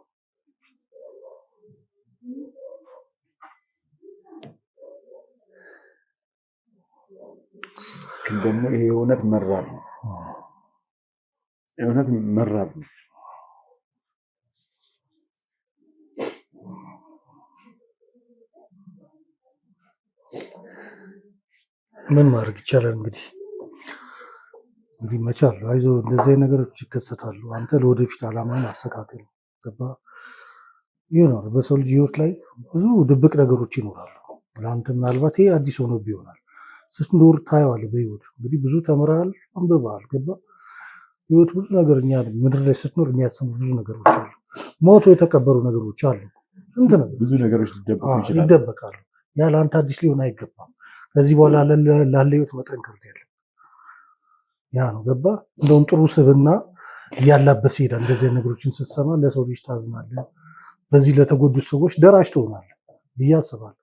ግን ደግሞ ይሄ እውነት መራር ነው፣ እውነት መራር ነው። ምን ማድረግ ይቻላል? እንግዲህ መቻል፣ አይዞህ፣ እንደዚህ ነገሮች ይከሰታሉ። አንተ ለወደፊት ዓላማን አስተካክል። ገባ? ይኖር በሰው ልጅ ህይወት ላይ ብዙ ድብቅ ነገሮች ይኖራሉ። ለአንተ ምናልባት ይሄ አዲስ ሆኖብህ ይሆናል። ስትኖር ታየዋለህ። በህይወት እንግዲህ ብዙ ተምረሃል፣ አንብበሃል። ገባ? ህይወት ብዙ ነገር እኛ ምድር ላይ ስትኖር የሚያሰሙ ብዙ ነገሮች አሉ። ሞቶ የተቀበሩ ነገሮች አሉ። ስንት ነገር ብዙ ነገሮች ይደበቃሉ። ያ ለአንተ አዲስ ሊሆን አይገባም። ከዚህ በኋላ ላለ ህይወት መጠንከር ያለ ያ ነው። ገባ? እንደውም ጥሩ ስብዕና እያላበሰ ይሄዳል። እንደዚህ ነገሮችን ስትሰማ ለሰው ልጅ ታዝናለህ። በዚህ ለተጎዱት ሰዎች ደራሽ ትሆናለህ ብዬ አስባለሁ።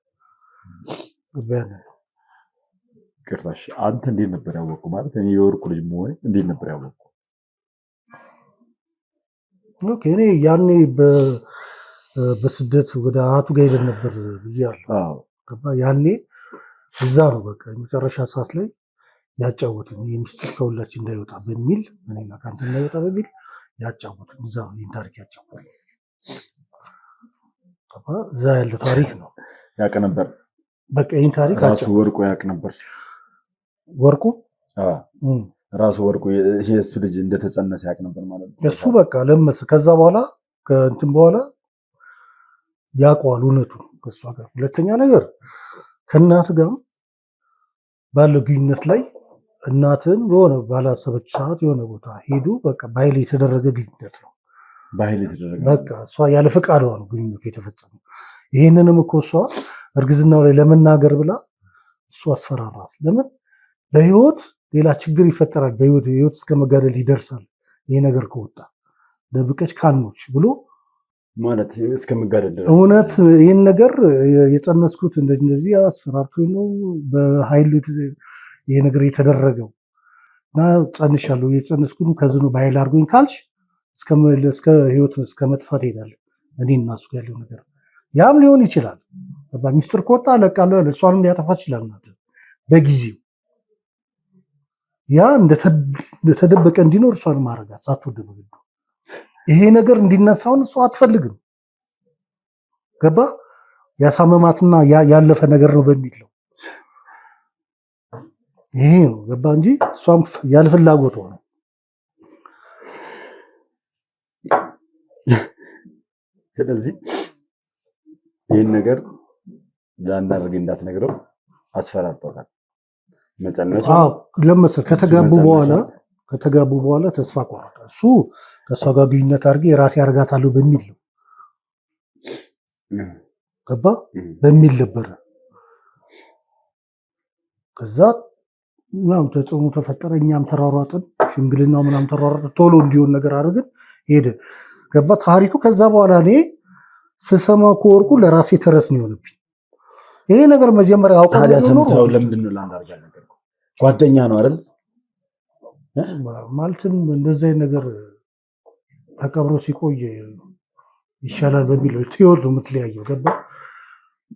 ቅርታሽ አንተ እንዴት ነበር ያወቅኩ? ማለት እኔ የወርቁ ልጅ መሆኔ እንዴት ነበር ያወቅኩ? ኦኬ፣ እኔ ያኔ በስደት ወደ አያቱ ጋር ሄደን ነበር ብያለሁ። ገባ? ያኔ እዛ ነው በቃ የመጨረሻ ሰዓት ላይ ያጫወትን ይህ ምስጢር ከሁላችን እንዳይወጣ በሚል እኔና ከአንተ እንዳይወጣ በሚል ያጫወትን እዛ ይህን ታሪክ ያጫወትን እዛ ያለው ታሪክ ነው። ያውቅ ነበር በቃ ይህን ታሪክ ራሱ ወርቁ ያውቅ ነበር። ወርቁ ራሱ ወርቁ የእሱ ልጅ እንደተጸነሰ ያውቅ ነበር ማለት ነው። እሱ በቃ ለመስ ከዛ በኋላ ከእንትን በኋላ ያውቀዋል እውነቱን ከእሷ ጋር። ሁለተኛ ነገር ከእናት ጋር ባለው ግንኙነት ላይ እናትን በሆነ ባላሰበች ሰዓት የሆነ ቦታ ሄዱ። በቃ በኃይል የተደረገ ግንኙነት ነው። በኃይል የተደረገ በቃ እሷ ያለ ፈቃዷ ነው ግንኙነቱ የተፈጸመው። ይህንንም እኮ እሷ እርግዝናው ላይ ለመናገር ብላ እሱ አስፈራራት። ለምን በህይወት ሌላ ችግር ይፈጠራል፣ በህይወት እስከ መጋደል ይደርሳል ይሄ ነገር ከወጣ ደብቀች ካኖች ብሎ ማለት እስከምጋደል ድረስ እውነት ይህን ነገር የጸነስኩት እንደዚህ አስፈራርቶኝ ነው በኃይል ይሄ ነገር የተደረገው እና ጸንሻለሁ የጸነስኩት ከዚህ ነው በኃይል አድርጎኝ ካልሽ እስከ ህይወት እስከ መጥፋት ይሄዳል። እኔ እና እሱ ጋር ያለው ነገር ያም ሊሆን ይችላል። ሚስጥር ከወጣ እለቃለሁ ያለ እሷንም ሊያጠፋ ይችላል። እናት በጊዜው ያ እንደተደበቀ እንዲኖር እሷን ማረጋት ሳትወድ ነው። ይሄ ነገር እንዲነሳውን እሷ አትፈልግም። ገባ ያሳመማትና ያለፈ ነገር ነው በሚል ነው ይሄ ነው ገባ እንጂ እሷም ያለ ፍላጎት ሆነ። ስለዚህ ይህን ነገር ላናደርግ እንዳትነግረው አስፈራርቷታል። መጸነሱ ለመሰል ከተጋቡ በኋላ ተስፋ ቆረጠ። እሱ ከእሷ ጋር ግንኙነት አድርጌ የራሴ አርጋታለሁ በሚል ነው ገባ በሚል ነበር። ከዛ ምናምን ተጽዕኖ ተፈጠረ። እኛም ተሯሯጥን፣ ሽምግልናው ምናምን ተሯሯጥን፣ ቶሎ እንዲሆን ነገር አድርገን ሄደ ገባ ታሪኩ። ከዛ በኋላ እኔ ስሰማ ከወርቁ ለራሴ ተረት ነው የሆነብኝ ይሄ ነገር። መጀመሪያ አውቀው ታዲያ ሰምተው ለምንድን ነው ላንዳርጋ ነገር ጓደኛ ነው አይደል? ማለትም እንደዚህ አይነት ነገር ተቀብሮ ሲቆይ ይሻላል በሚል ህይወት ነው የምትለያየው ገባ።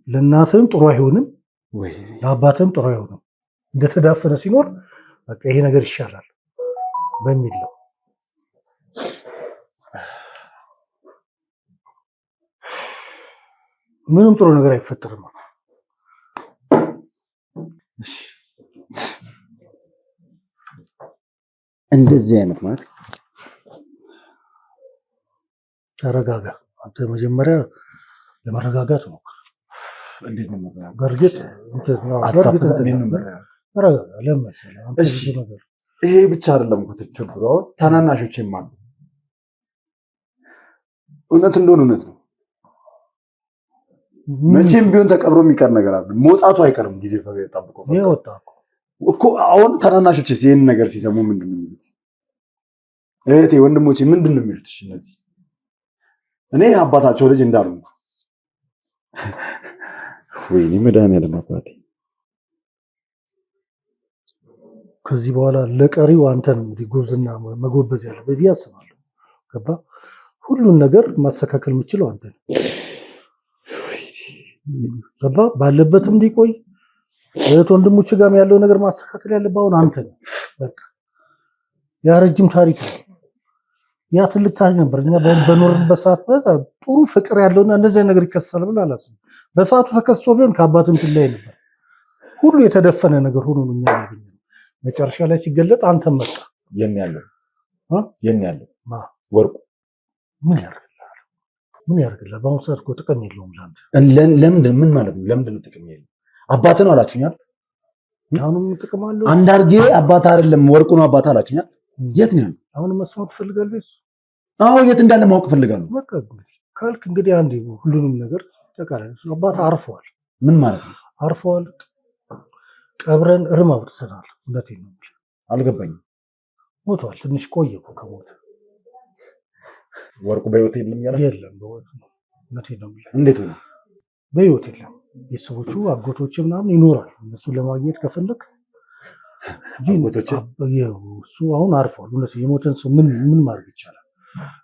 ለእናትም ጥሩ አይሆንም ወይ ለአባትም ጥሩ አይሆንም። እንደተዳፈነ ሲኖር በቃ ይሄ ነገር ይሻላል በሚል ነው። ምንም ጥሩ ነገር አይፈጠርም። እንደዚህ አይነት ማለት ተረጋጋ። አንተ መጀመሪያ ለመረጋጋት ነው። ይሄ ብቻ አይደለም እኮ ተቸግሮ ታናናሾችም አሉ። እውነት እንደሆነ እውነት ነው። መቼም ቢሆን ተቀብሮ የሚቀር ነገር አለ። መውጣቱ አይቀርም። ጊዜ ጠብቆ እኮ አሁን ታናናሾችስ ይህን ነገር ሲሰሙ ምንድን ነው የሚሉት? እህቴ ወንድሞቼ ምንድን ነው የሚሉት? እነዚህ እኔ አባታቸው ልጅ እንዳልሆንኩ ወይኔ መድኃኒዓለም አባቴ። ከዚህ በኋላ ለቀሪው አንተ ነው እንግዲህ ጎብዝና መጎበዝ ያለብህ ብዬ አስባለሁ። ገባ ሁሉን ነገር ማስተካከል የምችለው አንተ ነው። ገባ ባለበትም እንዲቆይ እህት ወንድሞች ጋር ያለው ነገር ማስተካከል ያለብህ አሁን አንተ ነው። በቃ ያ ረጅም ታሪክ ነው። ያ ትልቅ ታሪክ ነበር። እኛ በኖርንበት ሰዓት ጥሩ ፍቅር ያለውና እንደዚህ ነገር ይከሰሳል ብለህ አላስብም። በሰዓቱ ተከስቶ ቢሆን ከአባትም ትለይ ነበር። ሁሉ የተደፈነ ነገር ሆኖ ነው የሚያገኘው። መጨረሻ ላይ ሲገለጥ አንተም መጣ የሚያለው ወርቁ ምን ያደርግልሃል? በአሁኑ ሰዓት እኮ ጥቅም የለውም ለአንተ። ለምንድን ምን ማለት ነው? ለምንድን ነው ጥቅም የለውም? አባትህ ነው አላችሁኛል። አሁንም ጥቅም አለው። አንዳርጌ አባት አይደለም ወርቁ ነው አባት አላችሁኛል። የት ነው ያለው? አሁን መስማት ትፈልጋለህ? አዎ የት እንዳለ ማወቅ ፈልጋለሁ። በቃ ካልክ እንግዲህ አንዴ ሁሉንም ነገር ተቃራኒ አባት አርፈዋል። ምን ማለት ነው? አርፈዋል። ቀብረን እርም አውጥተናል። እውነቴን ነው። አልገባኝም። ሞቷል። ትንሽ ቆየ እኮ ከሞተ። ወርቁ በህይወት የለም ያለ የለም። በህይወት ነው። እውነቴን ነው። እንዴት ሆነ? በህይወት የለም። ቤተሰቦቹ አጎቶች ምናምን ይኖራል። እነሱን ለማግኘት ከፈለክ እሱ አሁን አርፏል። እውነት የሞተን ሰው ምን ማድረግ ይቻላል?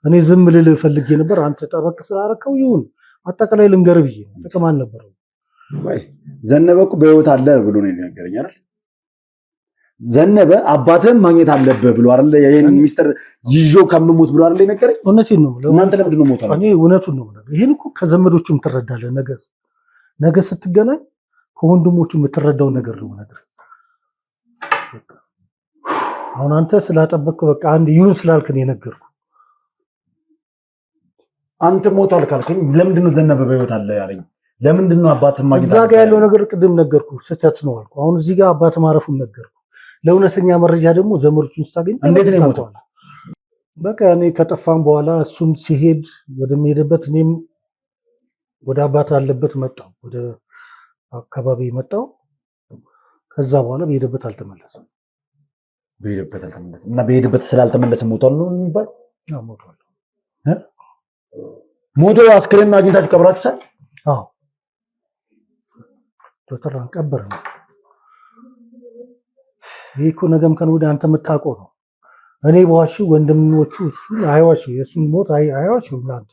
እኔ ዝም ልልህ ፈልጌ ነበር። አንተ ጠበቅ ስላደረከው ይሁን። አጠቃላይ ልንገርህ ብዬ ነው። ጥቅም አልነበረው። ወይ ዘነበ እኮ በህይወት አለ ብሎ ነው የነገረኝ አይደል? ዘነበ አባትህን ማግኘት አለብህ ብሎ አይደል? ይሄን ሚስጥር ይዞ ከምሞት ብሎ አይደል የነገረኝ? እውነቴን ነው። እናንተ ለምንድን ነው ሞታል? እኔ እውነቱን ነው። ይሄን እኮ ከዘመዶቹም ትረዳለህ። ነገ ስትገናኝ ከወንድሞቹ የምትረዳው ነገር ነው ነገር። አሁን አንተ ስላጠበቅክ በቃ አንድ ይሁን ስላልክን የነገርኩ። አንተ ሞታል ካልከኝ ለምንድን ነው ዘነበ በህይወት አለ ያለኝ? ለምንድን ነው አባትህን ማግኘት እዛ ጋር ያለው ነገር ቅድም ነገርኩ፣ ስህተት ነው አልኩ። አሁን እዚህ ጋር አባትህ ማረፉን ነገርኩ። ለእውነተኛ መረጃ ደግሞ ዘመዶቹን ስታገኝ እንዴት ነው የሞተው? በቃ እኔ ከጠፋም በኋላ እሱም ሲሄድ ወደሚሄድበት እኔም ወደ አባት አለበት መጣሁ፣ ወደ አካባቢ መጣሁ። ከዛ በኋላ በሄደበት አልተመለሰም። እና በሄደበት ስላልተመለሰ ሞቷል ነው የሚባል? ሞቷል። ሞቶ አስክሬን አግኝታችሁ ቀብራችሁታል? አዎ ዶክተራን ቀበር ነው። ይሄ እኮ ነገም ከነ ወዲያ አንተ የምታውቀው ነው። እኔ በዋሽ ወንድሞቹ እሱ አይዋሽ የእሱን ሞት አይዋሽ እናንተ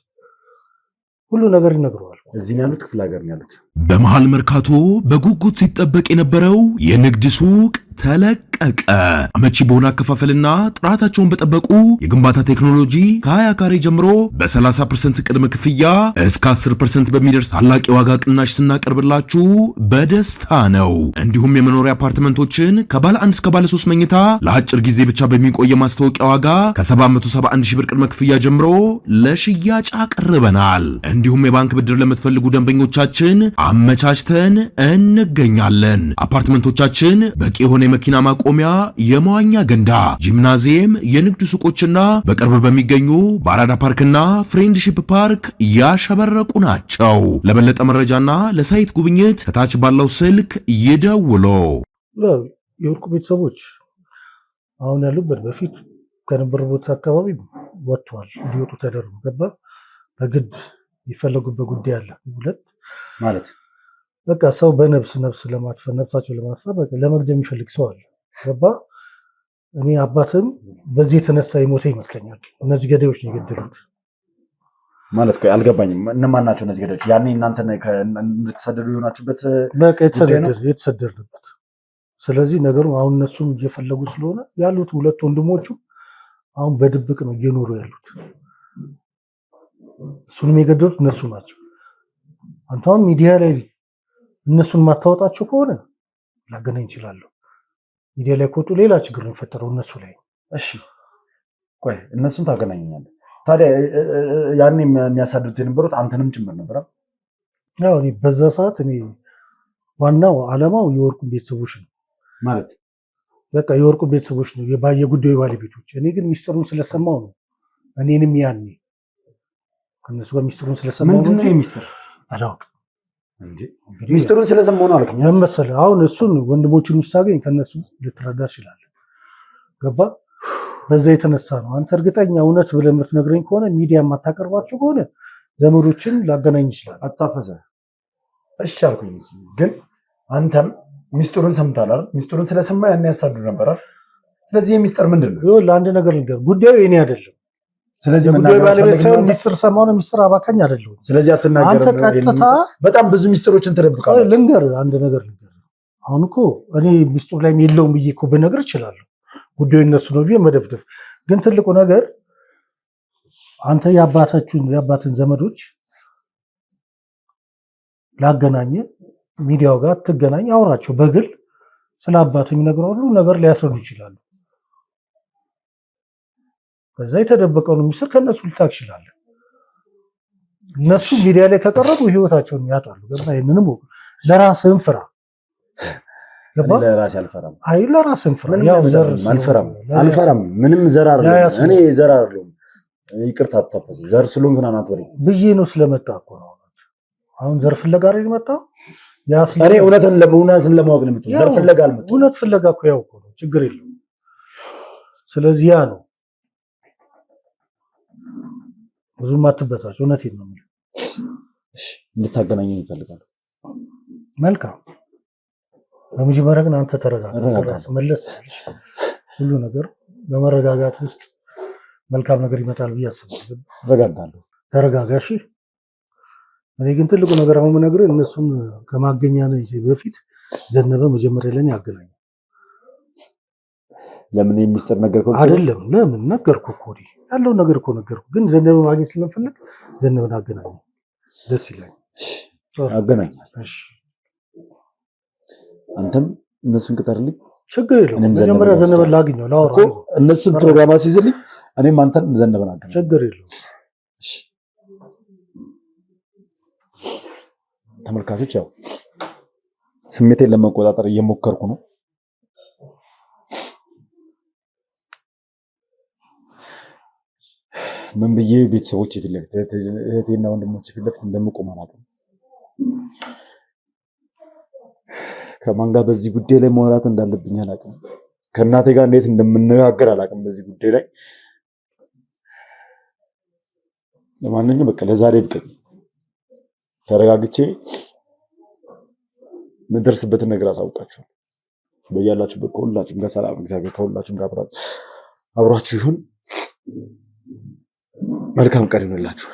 ሁሉ ነገር ይነግረዋል። እዚህ ነው ያሉት፣ ክፍለ ሀገር ነው ያሉት። በመሃል መርካቶ በጉጉት ሲጠበቅ የነበረው የንግድ ሱቅ ተለቀቀ። አመቺ በሆነ አከፋፈልና ጥራታቸውን በጠበቁ የግንባታ ቴክኖሎጂ ከ20 ካሬ ጀምሮ በ30% ቅድመ ክፍያ እስከ 10% በሚደርስ ታላቅ የዋጋ ቅናሽ ስናቀርብላችሁ በደስታ ነው። እንዲሁም የመኖሪያ አፓርትመንቶችን ከባለ 1 እስከ ባለ 3 መኝታ ለአጭር ጊዜ ብቻ በሚቆየ ማስታወቂያ ዋጋ ከ771 ሺህ ብር ቅድመ ክፍያ ጀምሮ ለሽያጭ አቅርበናል። እንዲሁም የባንክ ብድር ለምትፈልጉ ደንበኞቻችን አመቻችተን እንገኛለን። አፓርትመንቶቻችን በቂ የሆነ የመኪና ማቆሚያ፣ የመዋኛ ገንዳ፣ ጂምናዚየም፣ የንግድ ሱቆችና በቅርብ በሚገኙ በአራዳ ፓርክና ፍሬንድሺፕ ፓርክ ያሸበረቁ ናቸው። ለበለጠ መረጃና ለሳይት ጉብኝት ከታች ባለው ስልክ ይደውሉ። የወርቁ ቤተሰቦች አሁን ያሉበት በፊት ከነበሩበት አካባቢ ወጥቷል፣ እንዲወጡ ተደርጎ ገባ። በግድ ይፈለጉበት ጉዳይ አለ። ሁለት ማለት በቃ ሰው ነፍሳቸው ለማጥፋት በቃ ለመግደል የሚፈልግ ሰው አለ። ገባ። እኔ አባትም በዚህ የተነሳ የሞተ ይመስለኛል። እነዚህ ገዳዮች ነው የገደሉት ማለት ቆይ አልገባኝም። እነማን ናቸው እነዚህ ገዳዮች? ያኔ እናንተ እንድትሰደዱ የሆናችሁበት በቃ የተሰደድንበት። ስለዚህ ነገሩ አሁን እነሱም እየፈለጉ ስለሆነ ያሉት ሁለት ወንድሞቹ አሁን በድብቅ ነው እየኖሩ ያሉት። እሱንም የገደሉት እነሱ ናቸው። አንተም ሚዲያ ላይ እነሱን ማታወጣቸው ከሆነ ላገናኝ እችላለሁ። ሚዲያ ላይ ከወጡ ሌላ ችግር ነው የፈጠረው እነሱ ላይ። እሺ ቆይ እነሱን ታገናኘኛለህ። ታዲያ ያኔ የሚያሳድዱት የነበሩት አንተንም ጭምር ነበር? አዎ እኔ በዛ ሰዓት እኔ ዋናው ዓላማው የወርቁ ቤተሰቦች ነው ማለት በቃ የወርቁ ቤተሰቦች ነው የጉዳዩ ባለቤቶች። እኔ ግን ሚስጥሩን ስለሰማው ነው እኔንም ያኔ ከነሱ ጋር ሚስጥሩን ስለሰማው ነው። ምንድነው የሚስጥር? አላውቅም እንዴ ሚስጥሩን ስለሰማው ነው አልከኝ። ምን መሰለህ አሁን እሱን ወንድሞቹን ሳገኝ ከነሱ ልትረዳ ይችላል። ገባ። በዛ የተነሳ ነው አንተ እርግጠኛ እውነት ብለህ የምትነግረኝ ከሆነ ሚዲያ የማታቀርባቸው ከሆነ ዘመዶችን ላገናኝ ይችላል። አታፈሰ እሺ አልኩኝ። ግን አንተም ሚስጥሩን ሰምተሃል አይደል? ሚስጥሩን ስለሰማ ያን ያሳዱ ነበር አይደል? ስለዚህ የሚስጥር ምንድነው? ይኸውልህ አንድ ነገር ልንገር፣ ጉዳዩ የኔ አይደለም። ስለዚህ ጉዳዩ ባለቤት ሳይሆን ሚስጥር ሰማው ነው። ሚስጥር አባካኝ አይደለም። ስለዚህ አትናገር። አንተ ቀጥታ በጣም ብዙ ሚስጥሮችን ትደብቃለህ። ልንገር አንድ ነገር ልንገር። አሁን እኮ እኔ ሚስጥሩ ላይ የለውም ብዬ እኮ ብነግር እችላለሁ። ጉዳዩ እነሱ ነው ብዬ መደፍደፍ። ግን ትልቁ ነገር አንተ የአባትን ዘመዶች ላገናኘ ሚዲያው ጋር ትገናኝ፣ አውራቸው። በግል ስለ አባቱ የሚነግረው ሁሉ ነገር ሊያስረዱ ይችላሉ። ከዛ የተደበቀውን ሚስጥር ከነሱ ልታክ ይችላል። እነሱ ሚዲያ ላይ ከቀረቡ ህይወታቸውን ያጣሉ። ገባ። ይሄንንም ለራስህም ፍራ። ገባ። ለራሴ አልፈራም። አይ ለራስህም ፍራ። ያው ዘር አልፈራም። ምንም ዘር አይደለም። እኔ ዘር አይደለም። ይቅርታ አትታፈስ። ዘር ስለሆንክ ነው አትበሪ ብዬ ነው ስለመጣ እኮ ነው። አሁን ዘር ፍለጋ አይደል መጣው? እኔ እውነትን ለማወቅ ነው የምትለው። ዘር ፍለጋ አልመጣም። እውነት ፍለጋ እኮ ያው እኮ ነው። ችግር የለውም። ስለዚህ ያ ነው ብዙም አትበሳጭ። እውነቴን ነው የምልህ። እሺ እንድታገናኘኝ እፈልጋለሁ። መልካም። በመጀመሪያ ግን አንተ ተረጋጋ። መለስ ሁሉ ነገር በመረጋጋት ውስጥ መልካም ነገር ይመጣል ብዬ አስባለሁ። ተረጋጋለሁ። ተረጋጋ። እሺ። እኔ ግን ትልቁ ነገር አሁን የምነግርህ እነሱን ከማገኛ በፊት ዘነበ መጀመሪያ ላይ ያገናኝ። ለምን የሚስጥር ነገርከው? አይደለም ለምን ነገርኩህ እኮ ያለው ነገር እኮ ነገርኩህ። ግን ዘነበ ማግኘት ስለምፈልግ ዘነበን አገናኝ። ደስ ይላል። አገናኛል። እሺ አንተም እነሱን ቅጠርልኝ። ችግር የለውም። መጀመሪያ ዘነበን ላግኘው ላወራ እኮ እነሱን ፕሮግራም አስይዝልኝ። እኔም አንተን ዘነበን አገናኝ። ችግር የለውም። እሺ ተመልካቾች ያው ስሜቴን ለመቆጣጠር እየሞከርኩ ነው። ምን ብዬ ቤተሰቦች ፊት ለፊት እህቴና ወንድሞች ፊት ለፊት እንደምቆም አላውቅም። ከማን ጋር በዚህ ጉዳይ ላይ ማውራት እንዳለብኝ አላውቅም። ከእናቴ ጋር እንዴት እንደምነጋገር አላውቅም። በዚህ ጉዳይ ላይ ለማንኛውም በቃ ለዛሬ ብቀኝ ተረጋግቼ ምንደርስበትን ነገር አሳውቃችኋለሁ። በያላችሁበት ከሁላችሁም ጋር ሰላም እግዚአብሔር ከሁላችሁም ጋር አብራችሁ ይሁን። መልካም ቀን ይሁንላችሁ።